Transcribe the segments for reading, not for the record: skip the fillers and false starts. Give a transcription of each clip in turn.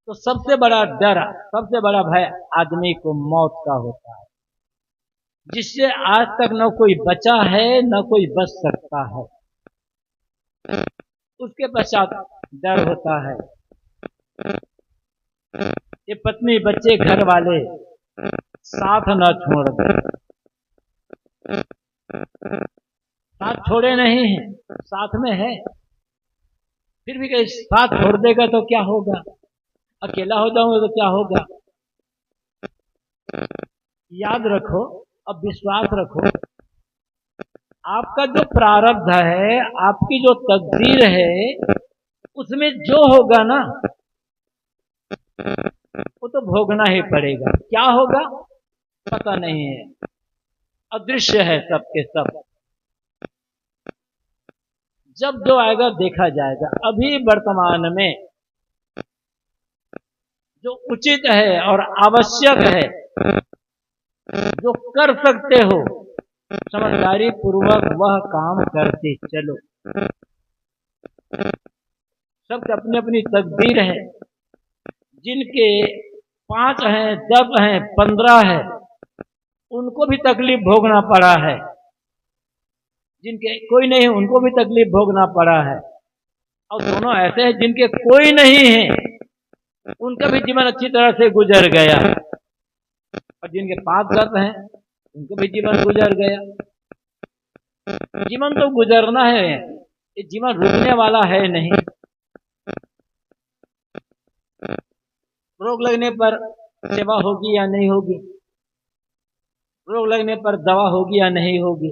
तो सबसे बड़ा डर, सबसे बड़ा भय आदमी को मौत का होता है, जिससे आज तक न कोई बचा है न कोई बच सकता है। उसके पश्चात डर होता है ये पत्नी बच्चे घर वाले साथ न छोड़ दे। साथ छोड़े नहीं हैं, साथ में है, फिर भी कहीं साथ छोड़ देगा तो क्या होगा, अकेला हो जाऊंगा तो क्या होगा। याद रखो, अब विश्वास रखो, आपका जो प्रारब्ध है, आपकी जो तकदीर है, उसमें जो होगा ना वो तो भोगना ही पड़ेगा। क्या होगा पता नहीं है, अदृश्य है सबके सब। जब जो आएगा देखा जाएगा। अभी वर्तमान में जो उचित है और आवश्यक है, जो कर सकते हो, समझदारी पूर्वक वह काम करते चलो। सबकी अपनी अपनी तकदीर है। जिनके 5 हैं, 10 हैं, 15 है, उनको भी तकलीफ भोगना पड़ा है। जिनके कोई नहीं उनको भी तकलीफ भोगना पड़ा है। और दोनों ऐसे हैं जिनके कोई नहीं है, उनका भी जीवन अच्छी तरह से गुजर गया, और जिनके 5-10 हैं उनको भी जीवन गुजर गया। जीवन तो गुजरना है, ये जीवन रुकने वाला है नहीं। रोग लगने पर सेवा होगी या नहीं होगी, रोग लगने पर दवा होगी या नहीं होगी।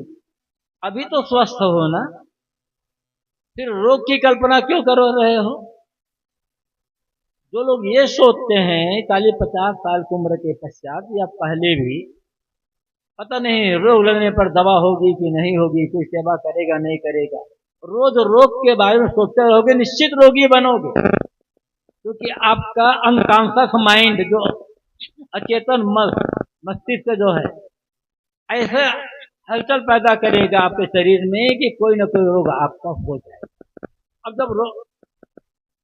अभी तो स्वस्थ हो ना, फिर रोग की कल्पना क्यों कर रहे हो। जो लोग ये सोचते हैं 40-50 साल की उम्र के पश्चात या पहले भी, पता नहीं रोग लगने पर दवा होगी कि नहीं होगी, कोई सेवा करेगा नहीं करेगा, रोज रोग के बारे में सोचते रहोगे, निश्चित रोगी बनोगे। क्योंकि आपका अनकॉन्शियस माइंड, जो अचेतन मस्तिष्क जो है, ऐसे हलचल पैदा करेगा आपके शरीर में कि कोई ना कोई रोग आपका हो जाएगा। अब जब रोग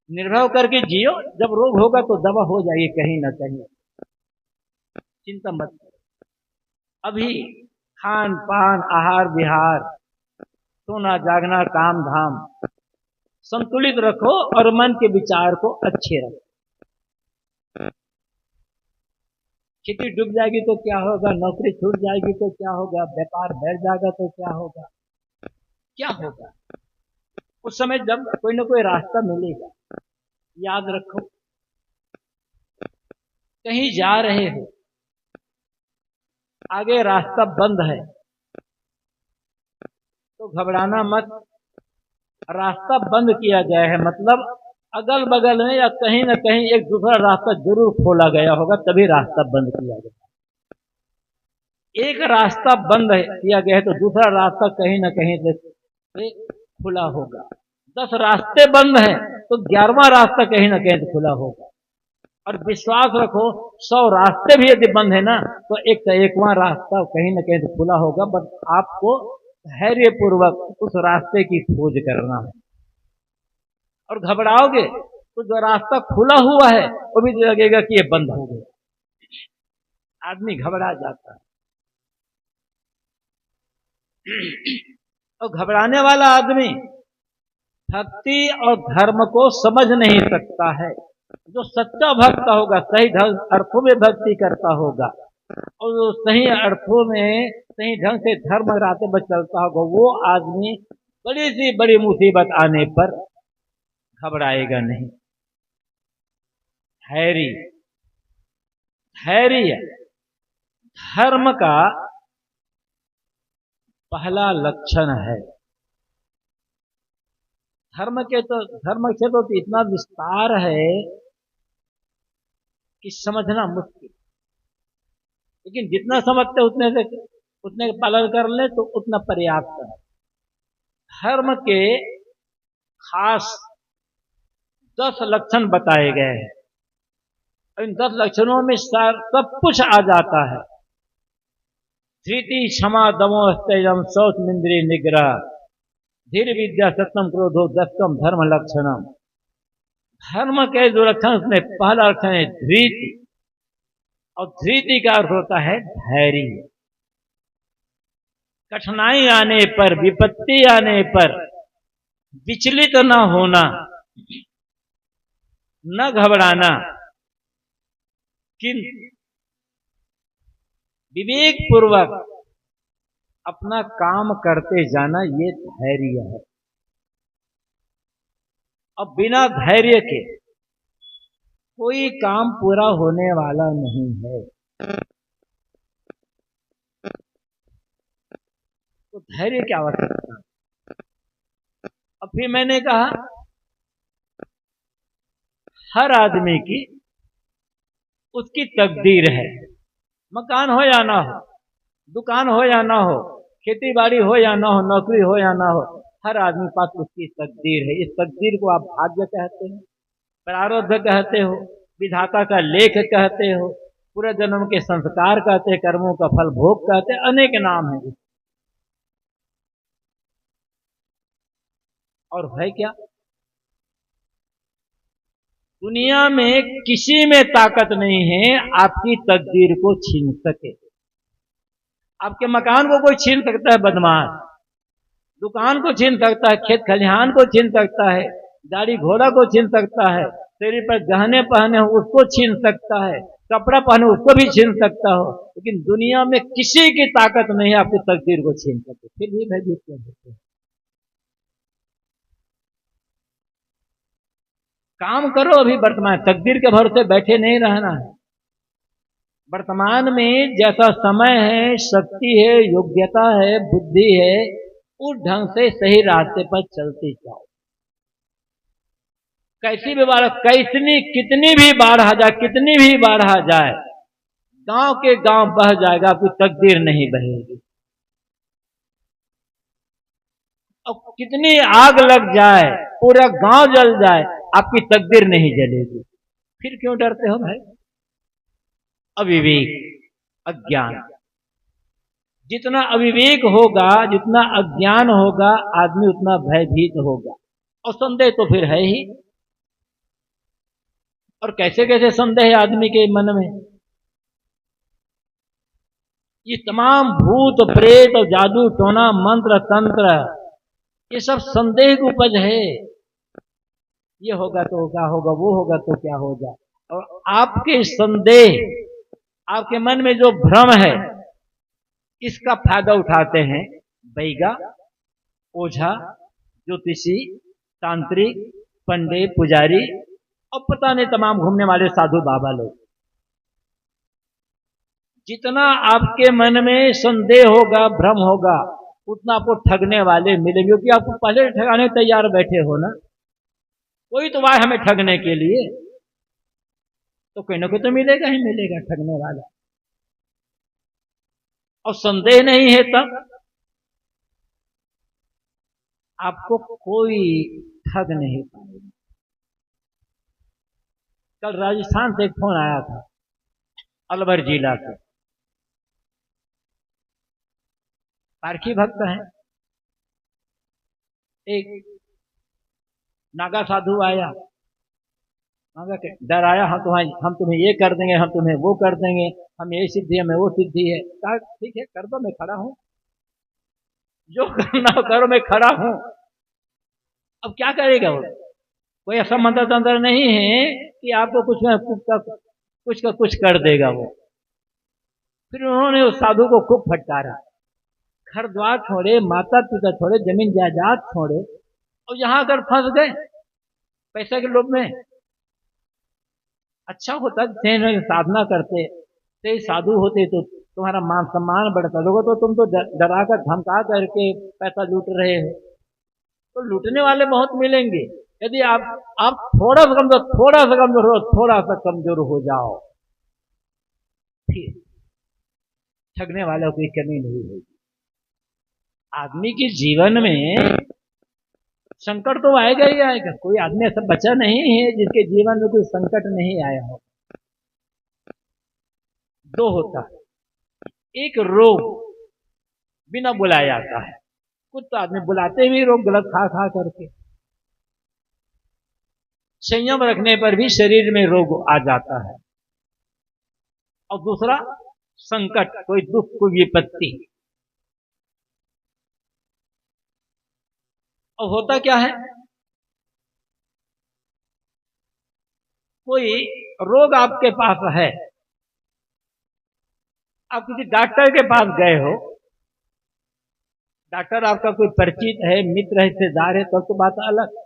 निर्भय करके जियो, जब रोग होगा तो दवा हो जाएगी कहीं ना कहीं, चिंता मत करो। अभी खान पान, आहार विहार, सोना जागना, काम धाम संतुलित रखो और मन के विचार को अच्छे रखो। खेती डूब जाएगी तो क्या होगा, नौकरी छूट जाएगी तो क्या होगा, व्यापार बैठ जाएगा तो क्या होगा, क्या होगा। उस समय जब कोई ना कोई रास्ता मिलेगा। याद रखो, कहीं जा रहे हो, आगे रास्ता बंद है तो घबराना मत। रास्ता बंद किया गया है मतलब अगल बगल में या कहीं न कहीं एक दूसरा रास्ता जरूर खोला गया होगा, तभी रास्ता बंद किया गया। एक रास्ता बंद किया गया है तो दूसरा रास्ता कहीं न कहीं से खुला होगा। 10 रास्ते बंद हैं तो 11वां रास्ता कहीं न कहीं से खुला होगा। और विश्वास रखो, 100 रास्ते भी यदि बंद है ना, तो 101वां रास्ता कहीं न कहीं से खुला होगा। बस आपको धैर्य पूर्वक उस रास्ते की खोज करना है। और घबराओगे तो जो रास्ता खुला हुआ है वो भी लगेगा कि ये बंद हो गया। आदमी घबरा जाता है। और घबराने वाला आदमी भक्ति और धर्म को समझ नहीं सकता है। जो सच्चा भक्त होगा, सही अर्थों में भक्ति करता होगा और जो सही अर्थों में सही ढंग से धर्म रास्ते पर चलता होगा, वो आदमी बड़ी सी बड़ी मुसीबत आने पर घबराएगा नहीं। धैर्य धर्म का पहला लक्षण है। धर्म से तो इतना विस्तार है कि समझना मुश्किल, लेकिन जितना समझते उतने पालन कर ले तो उतना पर्याप्त है। धर्म के खास 10 लक्षण बताए गए हैं। इन 10 लक्षणों में सब कुछ आ जाता है। धृति क्षमा दमो स्थैर्यम शौचमिंद्रिय निग्रह धीर विद्या सत्यम क्रोधो दशकम धर्म लक्षणम। धर्म के जो लक्षण, उसमें पहला लक्षण है धृति, और धृति का अर्थ होता है धैर्य। कठिनाई आने पर, विपत्ति आने पर विचलित न होना, न घबराना, किंतु विवेक पूर्वक अपना काम करते जाना, ये धैर्य है। अब बिना धैर्य के कोई काम पूरा होने वाला नहीं है। तो धैर्य की आवश्यकता। अब फिर मैंने कहा, हर आदमी की उसकी तकदीर है। मकान हो या ना हो, दुकान हो या ना हो, खेती बाड़ी हो या ना हो, नौकरी हो या ना हो, हर आदमी पास उसकी तकदीर है। इस तकदीर को आप भाग्य कहते हो, प्रारब्ध कहते हो, विधाता का लेख कहते हो, पूरे जन्म के संस्कार कहते हैं, कर्मों का फल भोग कहते हैं, अनेक नाम है। और है क्या? दुनिया में किसी में ताकत नहीं है आपकी तकदीर को छीन सके। आपके मकान को कोई छीन सकता है बदमाश, दुकान को छीन सकता है, खेत खलिहान को छीन सकता है, गाड़ी घोड़ा को छीन सकता है, तेरे पर गहने पहने हो उसको छीन सकता है, कपड़ा पहने उसको भी छीन सकता हो, लेकिन दुनिया में किसी की ताकत नहीं है आपकी तकदीर को छीन सके। फिर भी भयभीत क्यों होते हैं? काम करो, अभी वर्तमान, तकदीर के भरोसे बैठे नहीं रहना है। वर्तमान में जैसा समय है, शक्ति है, योग्यता है, बुद्धि है, उस ढंग से सही रास्ते पर चलते जाओ। कैसी भी बाढ़, कैसनी कितनी भी बाढ़ आ जाए, कितनी भी बाढ़ आ जाए, गांव के गांव बह जाएगा, आपकी तकदीर नहीं बहेगी। अब कितनी आग लग जाए, पूरा गांव जल जाए, आपकी तकदीर नहीं जलेगी। फिर क्यों डरते हो भाई? अविवेक, अज्ञान। जितना अविवेक होगा, जितना अज्ञान होगा, आदमी उतना भयभीत होगा। और संदेह तो फिर है ही। और कैसे कैसे संदेह है आदमी के मन में। ये तमाम भूत प्रेत और जादू टोना मंत्र तंत्र, ये सब संदेह की उपज है। ये होगा तो क्या होगा, वो होगा तो क्या होगा। और आपके संदेह, आपके मन में जो भ्रम है, इसका फायदा उठाते हैं बैगा, ओझा, ज्योतिषी, तांत्रिक, पंडित, पुजारी और पता नहीं तमाम घूमने वाले साधु बाबा लोग। जितना आपके मन में संदेह होगा, भ्रम होगा, उतना आपको ठगने वाले मिलेंगे, क्योंकि आपको पहले ठगाने तैयार बैठे हो ना। कोई तो आए हमें ठगने के लिए, तो कोई ना कोई तो मिलेगा ही मिलेगा ठगने वाला। और संदेह नहीं है तब आपको कोई ठग नहीं पाएगा। कल राजस्थान से एक फोन आया था, अलवर जिला से, पारखी भक्त हैं। एक नागा साधु आया, नागा के डराया, हम तुम्हें ये कर देंगे, हम तुम्हें वो कर देंगे, हम ये सिद्धि है, हमें वो सिद्धि है। कहा ठीक है, कर दो, मैं खड़ा हूं, जो करना हो करो, मैं खड़ा हूं। अब क्या करेगा वो? कोई ऐसा मंत्र तंत्र नहीं है कि आपको कुछ का कुछ कर देगा वो। फिर उन्होंने उस साधु को खूब फटकारा, घर द्वार छोड़े, माता पिता छोड़े, जमीन जायदाद छोड़े, और यहां अगर फंस गए पैसे के लोभ में। अच्छा होता साधना करते, ते साधु होते तो तुम्हारा मान सम्मान बढ़ता। लोगों तो तुम तो डरा कर धमका करके पैसा लूट रहे हो, तो लूटने वाले बहुत मिलेंगे। यदि आप थोड़ा सा कमजोर हो जाओ, फिर ठगने वालों की कमी नहीं होगी। आदमी के जीवन में संकट तो आएगा ही आएगा। कोई आदमी ऐसा बचा नहीं है जिसके जीवन में कोई संकट नहीं आया हो। दो होता है, एक रोग बिना बुलाए आता है। कुछ तो आदमी बुलाते हुए रोग गलत खा खा करके। संयम रखने पर भी शरीर में रोग आ जाता है। और दूसरा संकट, कोई दुख, कोई विपत्ति। और होता क्या है, कोई रोग आपके पास है, आप किसी डॉक्टर के पास गए हो, डॉक्टर आपका कोई परिचित है, मित्र है, रिश्तेदार है, तब तो बात अलग।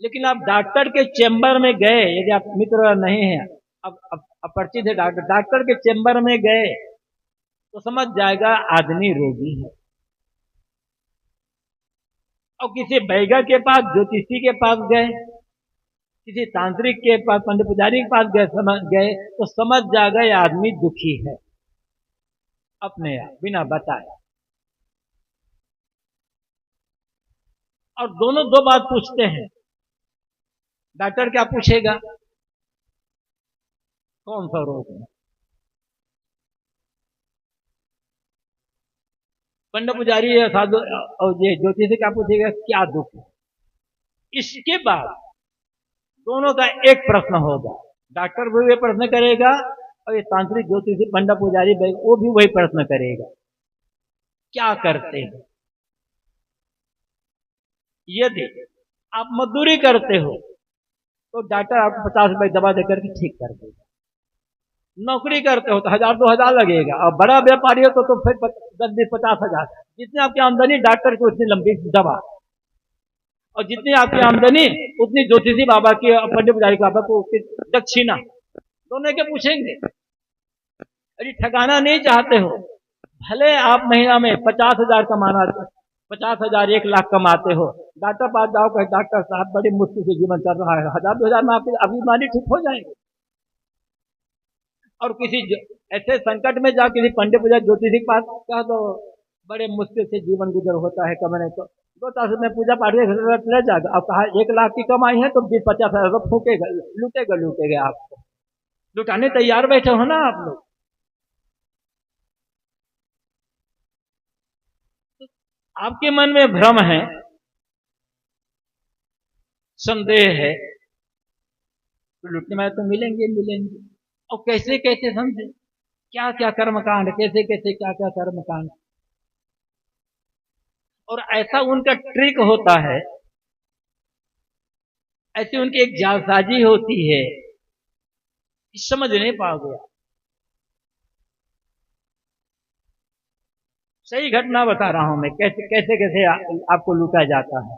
लेकिन आप डॉक्टर के चेंबर में गए, यदि आप मित्र नहीं है, अब अपरिचित है, डॉक्टर के चेंबर में गए तो समझ जाएगा आदमी रोगी है। और किसी वैज्ञ के पास, ज्योतिषी के पास गए, किसी तांत्रिक के पास, पंडित पुजारी के पास गए तो समझ जाएगा ये आदमी दुखी है, अपने आप बिना बताए। और दोनों दो बात पूछते हैं। डॉक्टर क्या पूछेगा, कौन सा रोग है। पंडित पुजारी या साधु और ये ज्योतिषी क्या पूछेगा, क्या दुख है। इसके बाद दोनों का एक प्रश्न होगा, डॉक्टर भी वही प्रश्न करेगा और ये तांत्रिक ज्योतिषी पंडित पुजारी वो भी वही प्रश्न करेगा, क्या करते हैं। यदि आप मजदूरी करते हो तो डॉक्टर आपको 50 रुपए दवा देकर के ठीक कर देगा। नौकरी करते हो तो 1000-2000 लगेगा, और बड़ा व्यापारी हो तो फिर 10-20-50,000। जितनी आपकी आमदनी डॉक्टर की उतनी लंबी दवा, और जितनी आपकी आमदनी उतनी ज्योतिषी बाबा की, पंडित पुजारी बाबा को दक्षिणा। दोनों के पूछेंगे। यदि ठगाना नहीं चाहते हो, भले आप महीना में 50,000 कमाना, 50,000 1 लाख कमाते हो, डॉक्टर पास जाओ, कहे डॉक्टर साहब बड़ी मुश्किल से जीवन चल रहा है, 1000-2000 में आपकी अभिमानी ठीक हो जाएगी। और किसी ऐसे संकट में जा किसी पंडित पूजा ज्योतिषी के पास कहा तो बड़े मुश्किल से जीवन गुजर होता है, कमरे तो 2 में पूजा पाठ ले जाएगा। अब कहा 1 लाख की कमाई है तो 20-50,000 फूकेगा, लूटेगा आपको। लुटाने तैयार बैठे हो ना आप लोग। आपके मन में भ्रम है, संदेह है, तो लुटने वाले तो मिलेंगे। और कैसे कैसे समझे, क्या क्या कर्मकांड, कैसे कैसे क्या क्या कर्मकांड। और ऐसा उनका ट्रिक होता है, ऐसी उनकी एक जालसाजी होती है, समझ नहीं पाओगे। सही घटना बता रहा हूं मैं, कैसे कैसे कैसे आपको लूटा जाता है।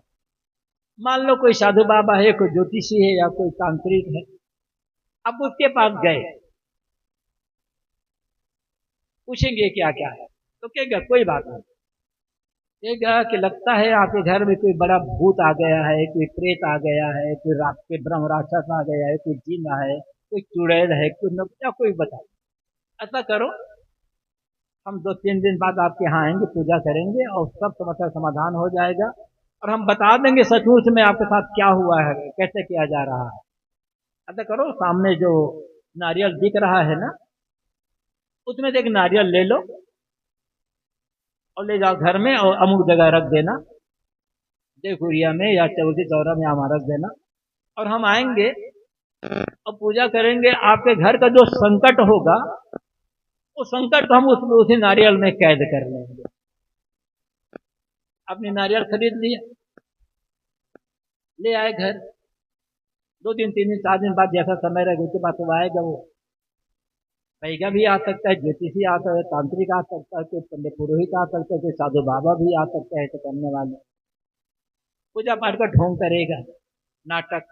मान लो कोई साधु बाबा है, कोई ज्योतिषी है या कोई तांत्रिक है, अब उसके पास गए, पूछेंगे क्या क्या है, तो कहेगा कोई बात नहीं। कहेगा कि लगता है आपके घर में कोई बड़ा भूत आ गया है, कोई प्रेत आ गया है, कोई रात के ब्रह्म राक्षस आ गया है, कोई जिन है, कोई चुड़ैल है, कोई नक्शा, कोई बताए। ऐसा करो, हम 2-3 दिन बाद आपके यहाँ आएंगे, पूजा करेंगे और सब समस्या समाधान हो जाएगा, और हम बता देंगे सचमुच में आपके साथ क्या हुआ है, कैसे किया जा रहा है। ऐसा करो, सामने जो नारियल दिख रहा है ना, उसमें से एक नारियल ले लो और ले जाओ घर में, और अमुक जगह रख देना, देवकुरिया में या चौधरी चौरा में हमारा रख देना, और हम आएंगे और पूजा करेंगे। आपके घर का जो संकट होगा, वो संकट हम उसी नारियल में कैद कर लेंगे। आपने नारियल खरीद लिया, ले आए घर, 2 दिन 3 दिन 4 दिन बाद जैसा समय रहेगा उसके बाद तो आएगा। वो वैज्ञ भी आ सकता है, ज्योतिषी आ सकता है, तांत्रिक आ सकता है, कोई पंडित पुरोहित आ सकता है, कोई साधु बाबा भी आ सकता है, तो करने वाले पूजा पाठ का ढोंग करेगा, नाटक।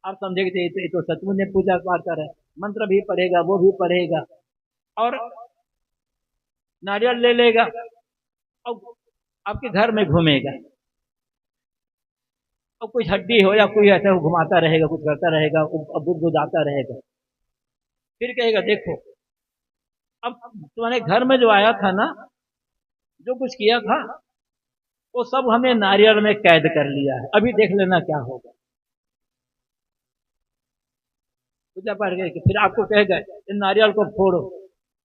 आप समझेंगे ये तो सचमुच में पूजा पाठ कर रहे, मंत्र भी पढ़ेगा, वो भी पढ़ेगा, और नारियल ले लेगा और आपके घर में घूमेगा, और कुछ हड्डी हो या कोई ऐसा घुमाता रहेगा, कुछ करता रहेगा, बुदबुदाता रहेगा। फिर कहेगा देखो, अब तुम्हारे घर में जो आया था ना, जो कुछ किया था, वो सब हमने नारियल में कैद कर लिया है, अभी देख लेना क्या होगा। पूजा पाठ करके फिर आपको कहेगा इन नारियल को फोड़ो,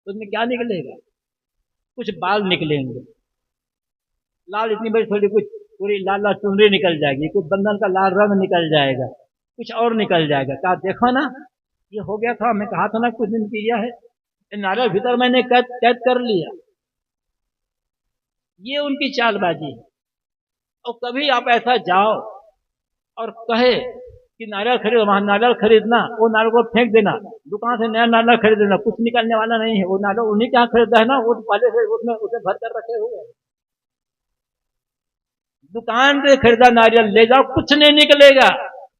तो उसमें क्या निकलेगा, कुछ बाल निकलेंगे, लाल इतनी बड़ी थोड़ी, कुछ पूरी लाल लाल चुनरी निकल जाएगी, कुछ बंधन का लाल रंग निकल जाएगा, कुछ और निकल जाएगा। कहा देखो ना ये हो गया था, मैं कहा था ना कुछ दिन किया है, नारियल भीतर मैंने कैद कर लिया। ये उनकी चालबाजी है। और कभी आप ऐसा जाओ और कहे कि नारियल खरीदो, वहां नारियल खरीदना, वो नारियल को फेंक देना, दुकान से नया नारियल खरीद देना, कुछ निकलने वाला नहीं है। वो नारियल उन्हीं के यहाँ खरीदा है ना, वो तो पहले से उसमें उसे भर कर रखे हुए हैं। दुकान से खरीदा नारियल ले जाओ, कुछ नहीं निकलेगा।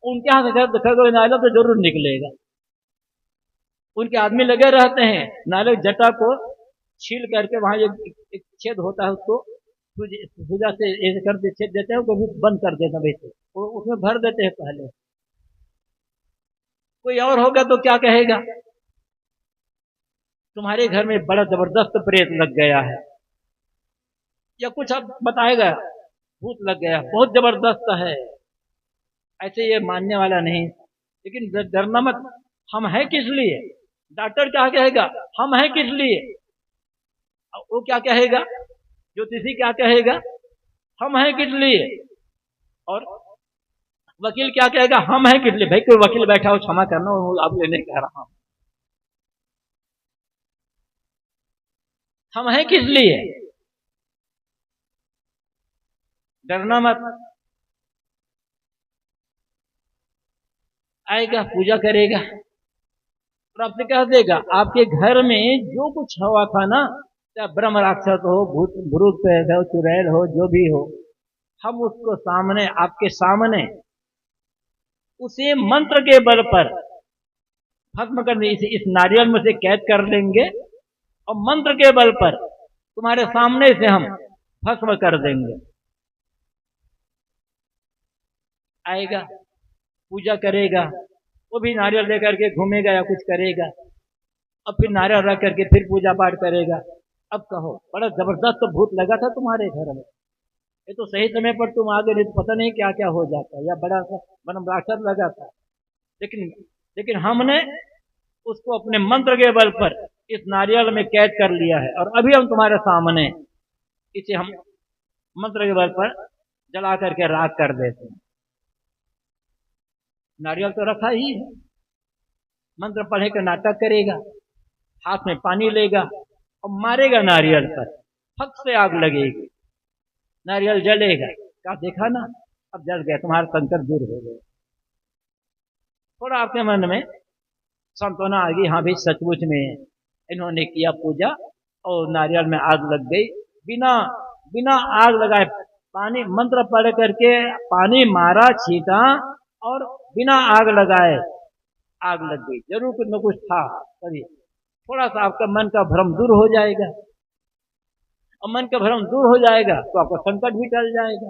उनके यहाँ से खरीदो नारियल तो जरूर निकलेगा। उनके आदमी लगे रहते हैं, नारियल जटा को छील करके वहां एक छेद होता है, उसको सुजा से ऐसे कर छेद देते हैं, कभी बंद कर देते हैं, वो उसमें भर देते हैं पहले। कोई और होगा तो क्या कहेगा, तुम्हारे घर में बड़ा जबरदस्त प्रेत लग गया है, या कुछ अब बताएगा भूत लग गया, बहुत जबरदस्त है। ऐसे ये मानने वाला नहीं। लेकिन डरना मत, हम हैं किस लिए? डॉक्टर क्या कहेगा, हम हैं किस लिए? वो क्या कहेगा, ज्योतिषी क्या कहेगा, हम हैं किस लिए? और वकील क्या कहेगा, हम हैं किस लिए? भाई कोई वकील बैठा हो, क्षमा करना, आप लेने कह रहा हूं, हम हैं किस लिए? डरना मत। आएगा, पूजा करेगा और आपसे कह देगा, आपके घर में जो कुछ हुआ था ना, चाहे ब्रह्म राक्षस हो, भूत भूत प्रेत हो, चुड़ैल हो, जो भी हो, हम उसको सामने, आपके सामने उसी मंत्र के बल पर भस्म कर देंगे। इस नारियल में से कैद कर लेंगे और मंत्र के बल पर तुम्हारे सामने से हम भस्म कर देंगे। आएगा, पूजा करेगा, वो भी नारियल लेकर के घूमेगा या कुछ करेगा, अब फिर नारियल रख करके फिर पूजा पाठ करेगा। अब कहो, बड़ा जबरदस्त भूत लगा था तुम्हारे घर में, ये तो सही समय पर तुम आ गए, पता नहीं क्या क्या हो जाता, या बड़ा सा राक्षस लगा था। लेकिन हमने उसको अपने मंत्र के बल पर इस नारियल में कैद कर लिया है, और अभी हम तुम्हारे सामने इसे हम मंत्र के बल पर जला करके राख कर देते हैं। नारियल तो रखा ही है, मंत्र पढ़े का नाटक करेगा, हाथ में पानी लेगा और मारेगा नारियल पर, फट से आग लगेगी, नारियल जलेगा। क्या देखा ना, अब जल गया, तुम्हारा संकट दूर हो गया। थोड़ा आपके मन में सांत्वना आ गई, हाँ भाई सचमुच में इन्होंने किया पूजा और नारियल में आग लग गई। बिना बिना आग लगाए पानी मंत्र पढ़ करके पानी मारा, छीटा और बिना आग लगाए आग लग गई। जरूर कुछ न कुछ था तभी। थोड़ा सा आपका मन का भ्रम दूर हो जाएगा, और मन का भ्रम दूर हो जाएगा तो आपका संकट भी टल जाएगा।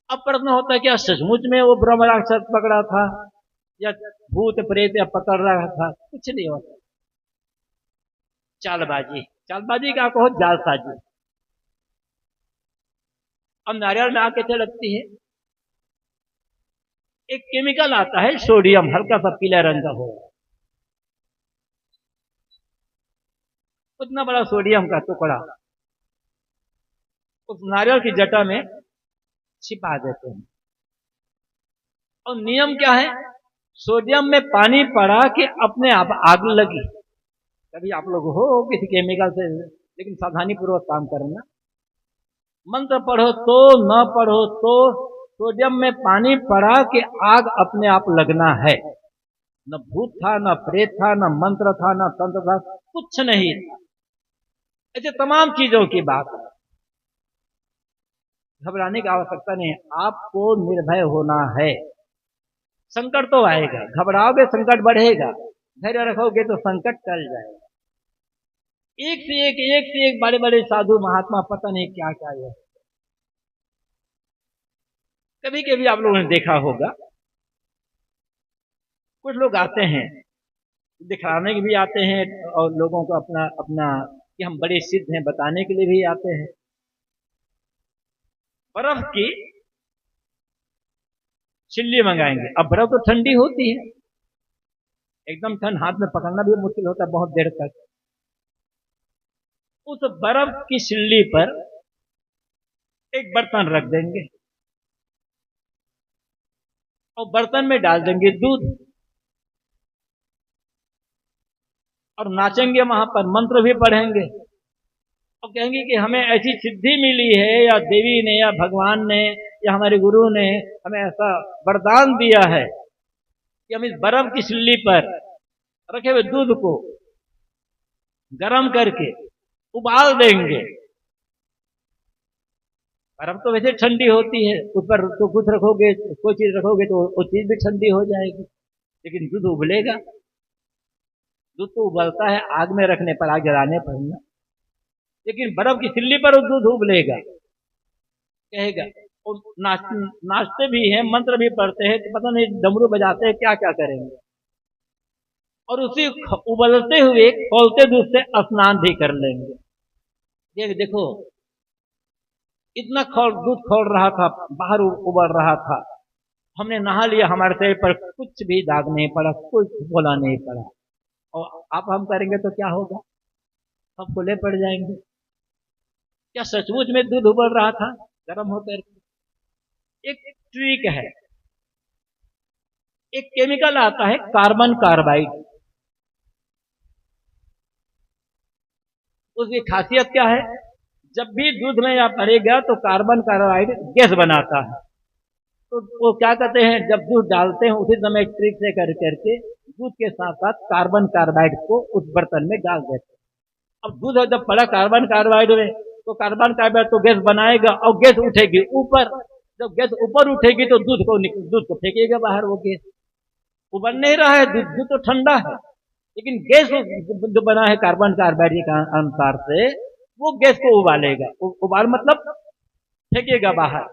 अब प्रश्न होता है, क्या सचमुच में वो ब्रह्म राक्षस पकड़ा था, या भूत प्रेत या पकड़ रहा था? कुछ नहीं होता, चालबाजी, चालबाजी का कहो, जालसाजी। अब नारियल में आग कैसे लगती है? एक केमिकल आता है सोडियम, हल्का सा पीला रंग का होगा, उतना बड़ा सोडियम का टुकड़ा उस नारियल की जटा में छिपा देते हैं। और नियम क्या है, सोडियम में पानी पड़ा कि अपने आप आग लगी। कभी आप लोग हो किसी केमिकल से, लेकिन सावधानी पूर्वक काम करना। मंत्र पढ़ो तो, न पढ़ो तो, सोडियम में पानी पड़ा कि आग अपने आप लगना है। न भूत था, न प्रेत था, न मंत्र था, न तंत्र था, कुछ नहीं था। ऐसे तमाम चीजों की बात है, घबराने की आवश्यकता नहीं है, आपको निर्भय होना है। संकट तो आएगा, घबराओगे संकट बढ़ेगा, धैर्य रखोगे तो संकट टल जाएगा। एक से एक बड़े बड़े साधु महात्मा, पता नहीं क्या क्या है। कभी कभी आप लोगों ने देखा होगा, कुछ लोग आते हैं दिखाने के भी आते हैं, और लोगों को अपना अपना कि हम बड़े सिद्ध हैं बताने के लिए भी आते हैं। बर्फ की चिल्ली मंगाएंगे। अब बर्फ तो ठंडी होती है, एकदम ठंड, हाथ में पकड़ना भी मुश्किल होता है बहुत देर तक। उस बर्फ की सिल्ली पर एक बर्तन रख देंगे और बर्तन में डाल देंगे दूध और नाचेंगे, वहां पर मंत्र भी पढ़ेंगे और कहेंगे कि हमें ऐसी सिद्धि मिली है, या देवी ने या भगवान ने या हमारे गुरु ने हमें ऐसा वरदान दिया है कि हम इस बर्फ की सिल्ली पर रखे हुए दूध को गर्म करके उबाल देंगे। बर्फ तो वैसे ठंडी होती है, उस पर तो कुछ रखोगे, कोई चीज रखोगे तो वो चीज भी ठंडी हो जाएगी, लेकिन दूध उबलेगा। दूध तो उबलता है आग में रखने पर, आग जलाने पर ना, लेकिन बर्फ की सिल्ली पर वो दूध उबलेगा। कहेगा और नाचते भी हैं, मंत्र भी पढ़ते हैं, तो पता नहीं डमरू बजाते हैं, क्या क्या करेंगे। और उसी उबलते हुए खौलते दूध से स्नान भी कर लेंगे। ये देखो, इतना दूध खौल रहा था, बाहर उबल रहा था, हमने नहा लिया, हमारे शरीर पर कुछ भी दाग नहीं पड़ा, कुछ बोला नहीं पड़ा। और आप हम करेंगे तो क्या होगा, सब खुले पड़ जाएंगे। क्या सचमुच में दूध उबल रहा था गर्म होकर? एक ट्रिक है, एक केमिकल आता है कार्बन कार्बाइड। उसकी खासियत क्या है, जब भी दूध में या पड़ेगा तो कार्बन कार्बाइड गैस बनाता है। तो वो क्या कहते हैं, जब दूध डालते हैं उसी समय ट्रिक से करके दूध के साथ साथ कार्बन कार्बाइड को उस बर्तन में डाल देते हैं। अब दूध जब पड़ा कार्बन कार्बाइड में, तो कार्बन कार्बाइड तो गैस बनाएगा और गैस उठेगी ऊपर। जब गैस ऊपर उठेगी तो दूध को फेंकेगा बाहर। वो गैस उबल नहीं रहा है, दूध तो ठंडा है, लेकिन गैस जो बना है कार्बन कार्बाइड के अनुसार से, वो गैस को उबालेगा। उबाल मतलब फेंकेगा बाहर,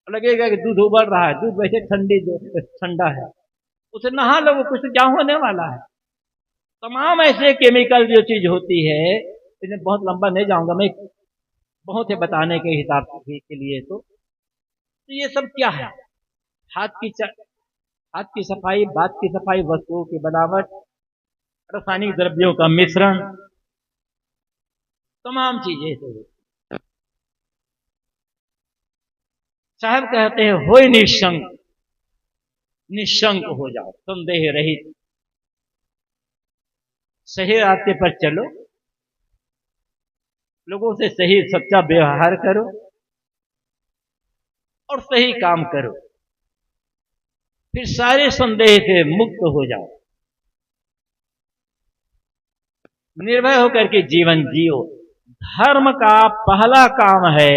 लगेगा कि दूध उबल रहा है। दूध वैसे ठंडा है, उसे नहा लो, कुछ क्या होने वाला है। तमाम ऐसे केमिकल जो चीज होती है, इन्हें बहुत लंबा नहीं जाऊंगा मैं, बहुत है बताने के हिसाब के लिए। तो ये सब क्या है, हाथ की सफाई, बात की सफाई, वस्तुओं की बनावट, रासायनिक द्रव्यों का मिश्रण, तमाम चीजें तो। साहब कहते हैं होय निशंक, निशंक हो जाओ, संदेह रहित, सही रास्ते पर चलो, लोगों से सही सच्चा व्यवहार करो और सही काम करो, फिर सारे संदेह से मुक्त हो जाओ। निर्भय होकर के जीवन जियो। धर्म का पहला काम है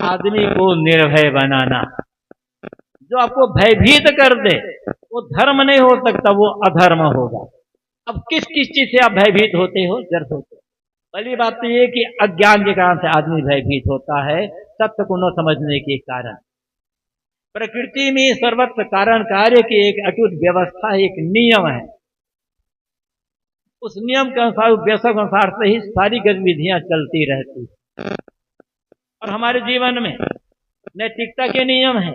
आदमी को निर्भय बनाना। जो आपको भयभीत कर दे वो धर्म नहीं हो सकता, वो अधर्म होगा। अब किस किस चीज से आप भयभीत होते हो, जड़ होते हो? पहली बात तो ये कि अज्ञान के कारण से आदमी भयभीत होता है, सत्य को न समझने के कारण। प्रकृति में सर्वत्र कारण कार्य की एक अटूट व्यवस्था, एक नियम है। उस नियम के अनुसार, व्यवस्था के अनुसार से ही सारी गतिविधियां चलती रहती है। और हमारे जीवन में नैतिकता के नियम है,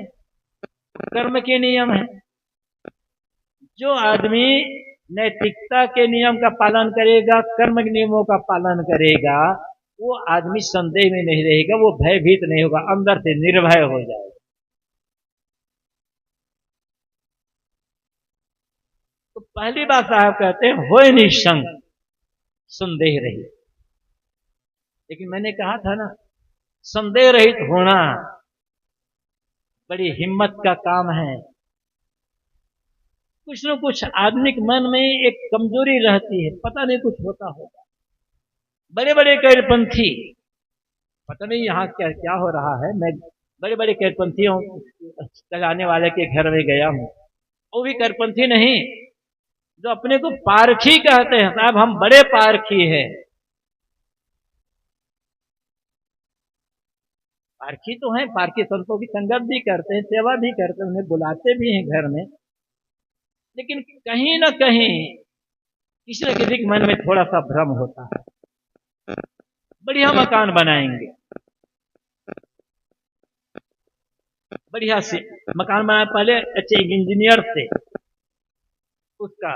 कर्म के नियम है। जो आदमी नैतिकता के नियम का पालन करेगा, कर्म के नियमों का पालन करेगा, वो आदमी संदेह में नहीं रहेगा, वो भयभीत नहीं होगा, अंदर से निर्भय हो जाएगा। तो पहली बात साहब कहते हैं होय निशंक, संदेह रहित। लेकिन मैंने कहा था ना, संदेह रहित होना बड़ी हिम्मत का काम है। कुछ न कुछ आदमी के मन में एक कमजोरी रहती है, पता नहीं कुछ होता होगा। बड़े बड़े कैरपंथी, पता नहीं यहाँ क्या क्या हो रहा है, मैं बड़े बड़े कैरपंथियों चलाने वाले के घर में गया हूँ। वो भी कैरपंथी नहीं, जो अपने को पारखी कहते हैं, साहब हम बड़े पारखी हैं। पारखी तो हैं, पारखी संतों की संगत भी करते हैं, सेवा भी करते हैं, उन्हें बुलाते भी हैं घर में। लेकिन कहीं ना कहीं किसी न किसी के मन में थोड़ा सा भ्रम होता है। बढ़िया मकान बनाएंगे, बढ़िया से मकान बनाए, पहले अच्छे इंजीनियर से उसका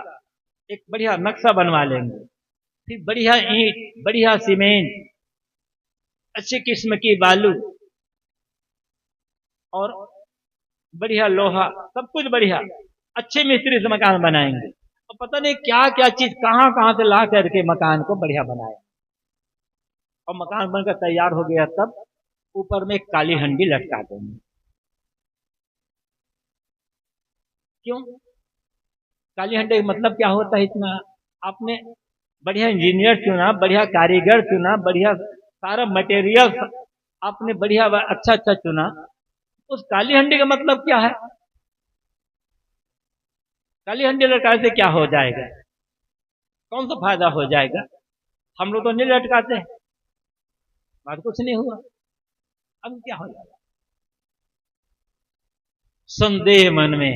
एक बढ़िया नक्शा बनवा लेंगे, फिर बढ़िया ईंट, बढ़िया सीमेंट, अच्छी किस्म की बालू और बढ़िया लोहा, सब कुछ बढ़िया, अच्छे मिस्त्री से मकान बनाएंगे, और पता नहीं क्या क्या चीज कहां कहां से ला करके मकान को बढ़िया बनाए, और मकान बनकर तैयार हो गया तब ऊपर में एक काली हंडी लटका देंगे। क्यों? काली हंडी का मतलब क्या होता है? इतना आपने बढ़िया इंजीनियर चुना, बढ़िया कारीगर चुना, बढ़िया सारा मटेरियल आपने बढ़िया अच्छा अच्छा चुना, उस काली हंडी का मतलब क्या है? काली हंडी लटकाने से क्या हो जाएगा? कौन सा फायदा हो जाएगा? हम लोग तो नहीं लटकाते, बात कुछ नहीं हुआ, अब क्या हो जाएगा? संदेह मन में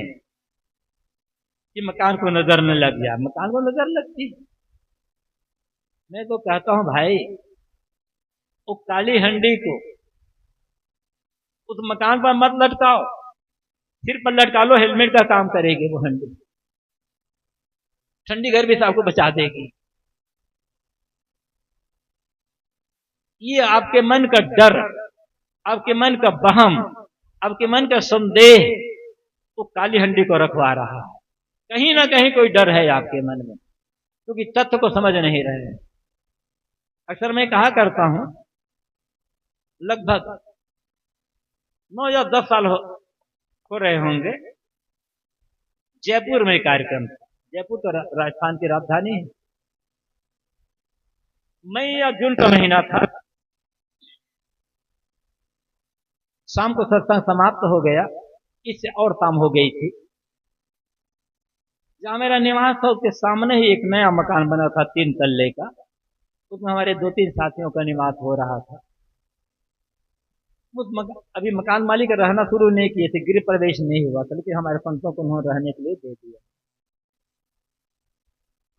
कि मकान को नजर न लग जाए। मकान को नजर लगती, मैं तो कहता हूं भाई, वो काली हंडी को उस मकान पर मत लटकाओ, सिर पर लटका लो, हेलमेट का काम करेगी वो हंडी, ठंडी गर्मी से आपको बचा देगी। ये आपके मन का डर, आपके मन का बहम, आपके मन का संदेह वो काली हंडी को रखवा रहा है। कहीं ना कहीं कोई डर है आपके मन में, क्योंकि तथ्य को समझ नहीं रहे। अक्सर मैं कहा करता हूं, लगभग 9 या 10 साल हो रहे होंगे, जयपुर में कार्यक्रम था। जयपुर तो राजस्थान की राजधानी है। मई या जून का महीना था, शाम को सत्संग समाप्त हो गया, इससे और शाम हो गई थी। जहां मेरा निवास था उसके सामने ही एक नया मकान बना था 3 तल्ले का, उसमें हमारे 2-3 साथियों का निवास हो रहा था। अभी मकान मालिक रहना शुरू नहीं किए थे, गृह प्रवेश नहीं हुआ था, लेकिन हमारे संतों को उन्होंने रहने के लिए दे दिया।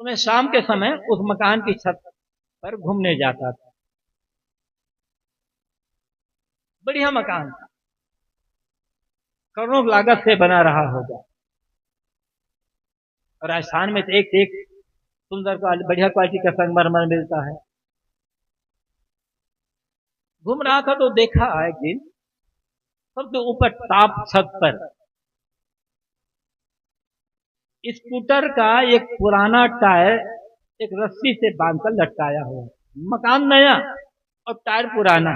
तो मैं शाम के समय उस मकान की छत पर घूमने जाता था। बढ़िया मकान था, करोड़ों लागत से बना रहा होगा। राजस्थान में तो एक सुंदर बढ़िया क्वालिटी का संगमरमर मिलता है। घूम रहा था तो देखा एक दिन सबसे ऊपर टॉप छत पर स्कूटर का एक पुराना टायर एक रस्सी से बांधकर लटकाया हुआ। मकान नया और टायर पुराना।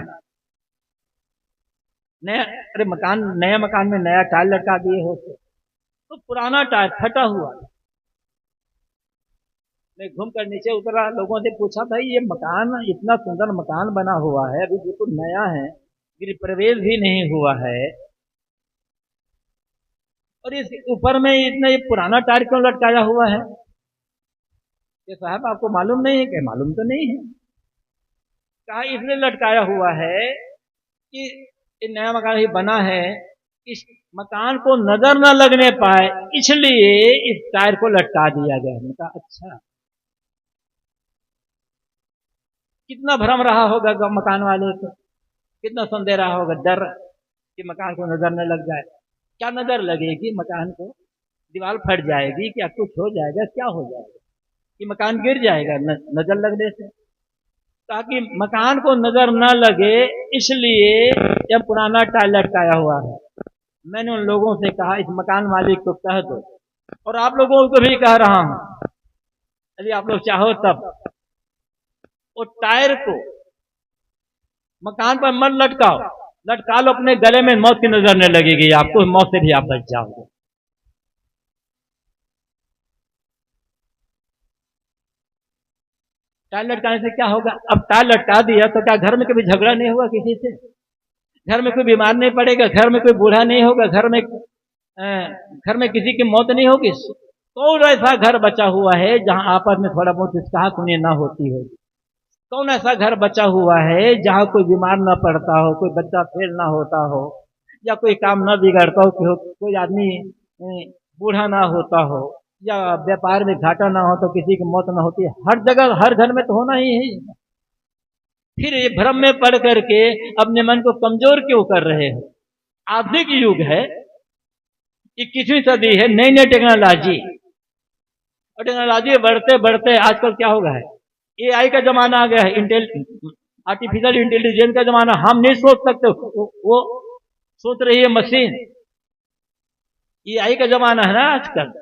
नया, अरे मकान, नया मकान में नया टायर लटका दिए होते, तो पुराना टायर फटा हुआ। मैं घूमकर नीचे उतरा, लोगों से पूछा, भाई ये मकान, इतना सुंदर मकान बना हुआ है, अभी बिल्कुल नया है, गृह प्रवेश भी नहीं हुआ है, और इस ऊपर में इतना ये पुराना टायर क्यों लटकाया हुआ है? ये साहब आपको मालूम नहीं है? क्या मालूम तो नहीं है। कहा इसलिए लटकाया हुआ है कि नया मकान ही बना है, इस मकान को नजर न लगने पाए इसलिए इस टायर को लटका दिया गया। मैंने कहा अच्छा, कितना भ्रम रहा होगा मकान वाले को, कितना संदेह रहा होगा, डर कि मकान को नजर न लग जाए। क्या नजर लगेगी मकान को? दीवार फट जाएगी, क्या कुछ हो जाएगा, क्या हो जाएगा कि मकान गिर जाएगा नजर लगने से? ताकि मकान को नजर न लगे इसलिए यह पुराना टायर लटकाया हुआ है। मैंने उन लोगों से कहा इस मकान मालिक को कह दो, और आप लोगों को भी कह रहा हूं, यदि आप लोग चाहो तब वो टायर को मकान पर मत लटकाओ, लटका लो अपने गले में, मौत की नजर न लगेगी आपको, मौत से भी आप बच जाओगे। टायर लटकाने से क्या होगा? अब टायर लटका दिया तो क्या घर में कभी झगड़ा नहीं हुआ किसी से? घर में कोई बीमार नहीं पड़ेगा, घर में कोई बूढ़ा नहीं होगा, घर में किसी की मौत नहीं होगी? कौन ऐसा घर बचा हुआ है जहां आपस में थोड़ा बहुत इसका सुनिए ना होती होगी? कौन ऐसा घर बचा हुआ है जहां कोई बीमार ना पड़ता हो, कोई बच्चा फेल ना होता हो, या कोई काम ना बिगड़ता हो, कोई आदमी बूढ़ा ना होता हो, या व्यापार में घाटा ना हो तो किसी की मौत ना होती? हर जगह हर घर में तो होना ही है। फिर ये भ्रम में पड़ करके अपने मन को कमजोर क्यों कर रहे हो? आधुनिक युग है, 21वीं सदी है, नई नई टेक्नोलॉजी, और टेक्नोलॉजी बढ़ते बढ़ते आजकल क्या हो गया है, एआई का जमाना आ गया है, आर्टिफिशियल इंटेलिजेंस का जमाना। हम नहीं सोच सकते, वो सोच रही है मशीन। ये AI का जमाना है ना आजकल।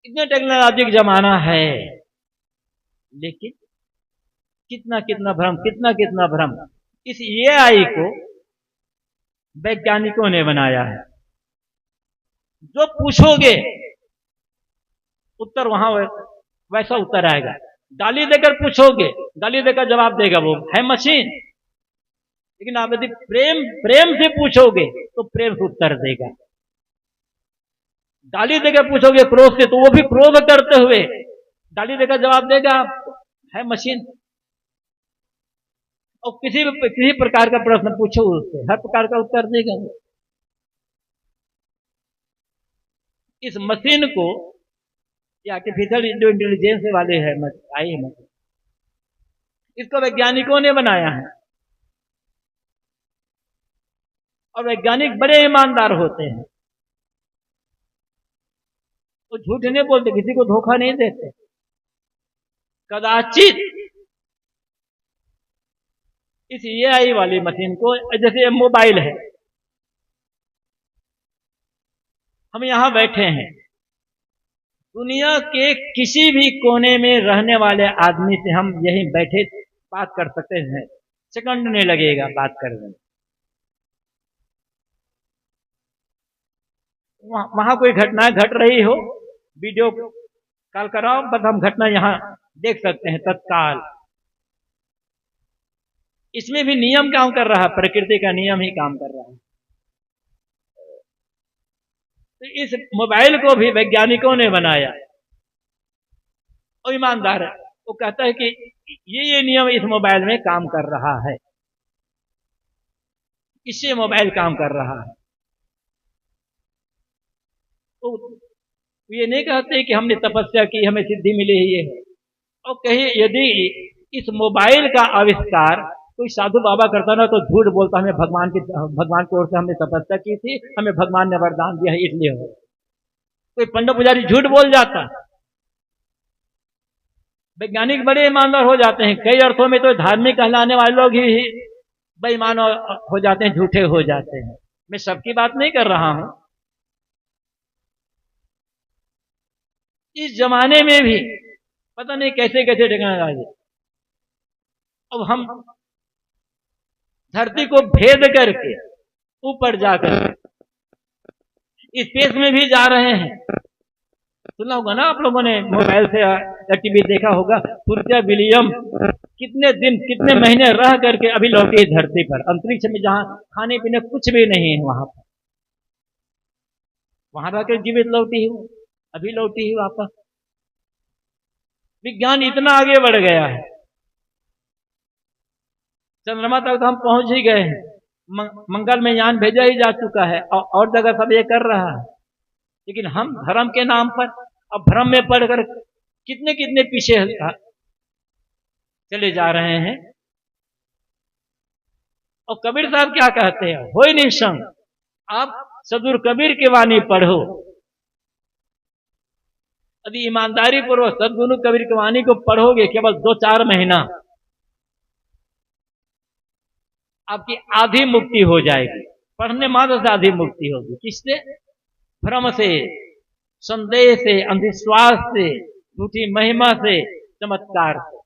इतने टेक्नोलॉजिक जमाना है, लेकिन कितना कितना भ्रम, कितना कितना भ्रम। इस AI को वैज्ञानिकों ने बनाया है। जो पूछोगे उत्तर वहां वैसा उत्तर आएगा। गाली देकर पूछोगे, गाली देकर जवाब देगा, वो है मशीन। लेकिन आप यदि प्रेम प्रेम से पूछोगे तो प्रेम से उत्तर देगा। गाली देकर पूछोगे क्रोध से, तो वो भी क्रोध करते हुए गाली देकर जवाब देगा, है मशीन। और किसी प्रकार का प्रश्न पूछो उससे, हर प्रकार का उत्तर देगा। इस मशीन को, ये आर्टिफिशियल जो इंटेलिजेंस वाले है आई है मशीन, इसको वैज्ञानिकों ने बनाया है। और वैज्ञानिक बड़े ईमानदार होते हैं, वो झूठ नहीं बोलते, किसी को धोखा नहीं देते। कदाचित इस AI वाली मशीन को, जैसे मोबाइल है, हम यहां बैठे हैं, दुनिया के किसी भी कोने में रहने वाले आदमी से हम यहीं बैठे बात कर सकते हैं, सेकंड नहीं लगेगा बात करने में। वहां कोई घटना घट रही हो, वीडियो कॉल कराओ, बस हम घटना यहां देख सकते हैं तत्काल। इसमें भी नियम काम कर रहा है, प्रकृति का नियम ही काम कर रहा है। तो इस मोबाइल को भी वैज्ञानिकों ने बनाया, और ईमानदार है। वो कहता है कि ये नियम इस मोबाइल में काम कर रहा है, इससे मोबाइल काम कर रहा है। तो ये नहीं कहते कि हमने तपस्या की, हमें सिद्धि मिली ही है। और कहीं यदि इस मोबाइल का आविष्कार कोई साधु बाबा करता ना, तो झूठ बोलता, हमें भगवान की ओर से हमने तपस्या की थी, हमें भगवान ने वरदान दिया है, इसलिए हो। कोई पंडित पुजारी झूठ बोल जाता। वैज्ञानिक बड़े ईमानदार हो जाते हैं। कई अर्थों में तो धार्मिक कहलाने वाले लोग ही बेईमान हो जाते हैं, झूठे हो जाते हैं। मैं सबकी बात नहीं कर रहा हूं। इस जमाने में भी पता नहीं कैसे कैसे टेक्नोलॉजी। अब हम धरती को भेद करके ऊपर जाकर स्पेस में भी जा रहे हैं। सुना होगा ना आप लोगों ने, मोबाइल से या टीवी देखा होगा, सूर्य विलियम कितने दिन कितने महीने रह करके अभी लौटी है धरती पर, अंतरिक्ष में, जहां खाने पीने कुछ भी नहीं है, वहां रहकर जीवित लौटी है, अभी लौटी है वापस। विज्ञान इतना आगे बढ़ गया है, चंद्रमा तक तो हम पहुंच ही गए हैं, मंगल में यान भेजा ही जा चुका है, और जगह सब ये कर रहा है। लेकिन हम धर्म के नाम पर अब भ्रम में पड़कर कितने कितने पीछे चले जा रहे हैं। और कबीर साहब क्या कहते हैं, होय निशंक, आप सदुर कबीर की वाणी पढ़ो। यदि ईमानदारी पूर्वक सदगुरु कबीर की वाणी को पढ़ोगे, केवल 2-4 महीना, आपकी आधी मुक्ति हो जाएगी। पढ़ने मात्र से आधी मुक्ति होगी। किससे? भ्रम से, संदेह से, अंधविश्वास से, झूठी महिमा से, चमत्कार से।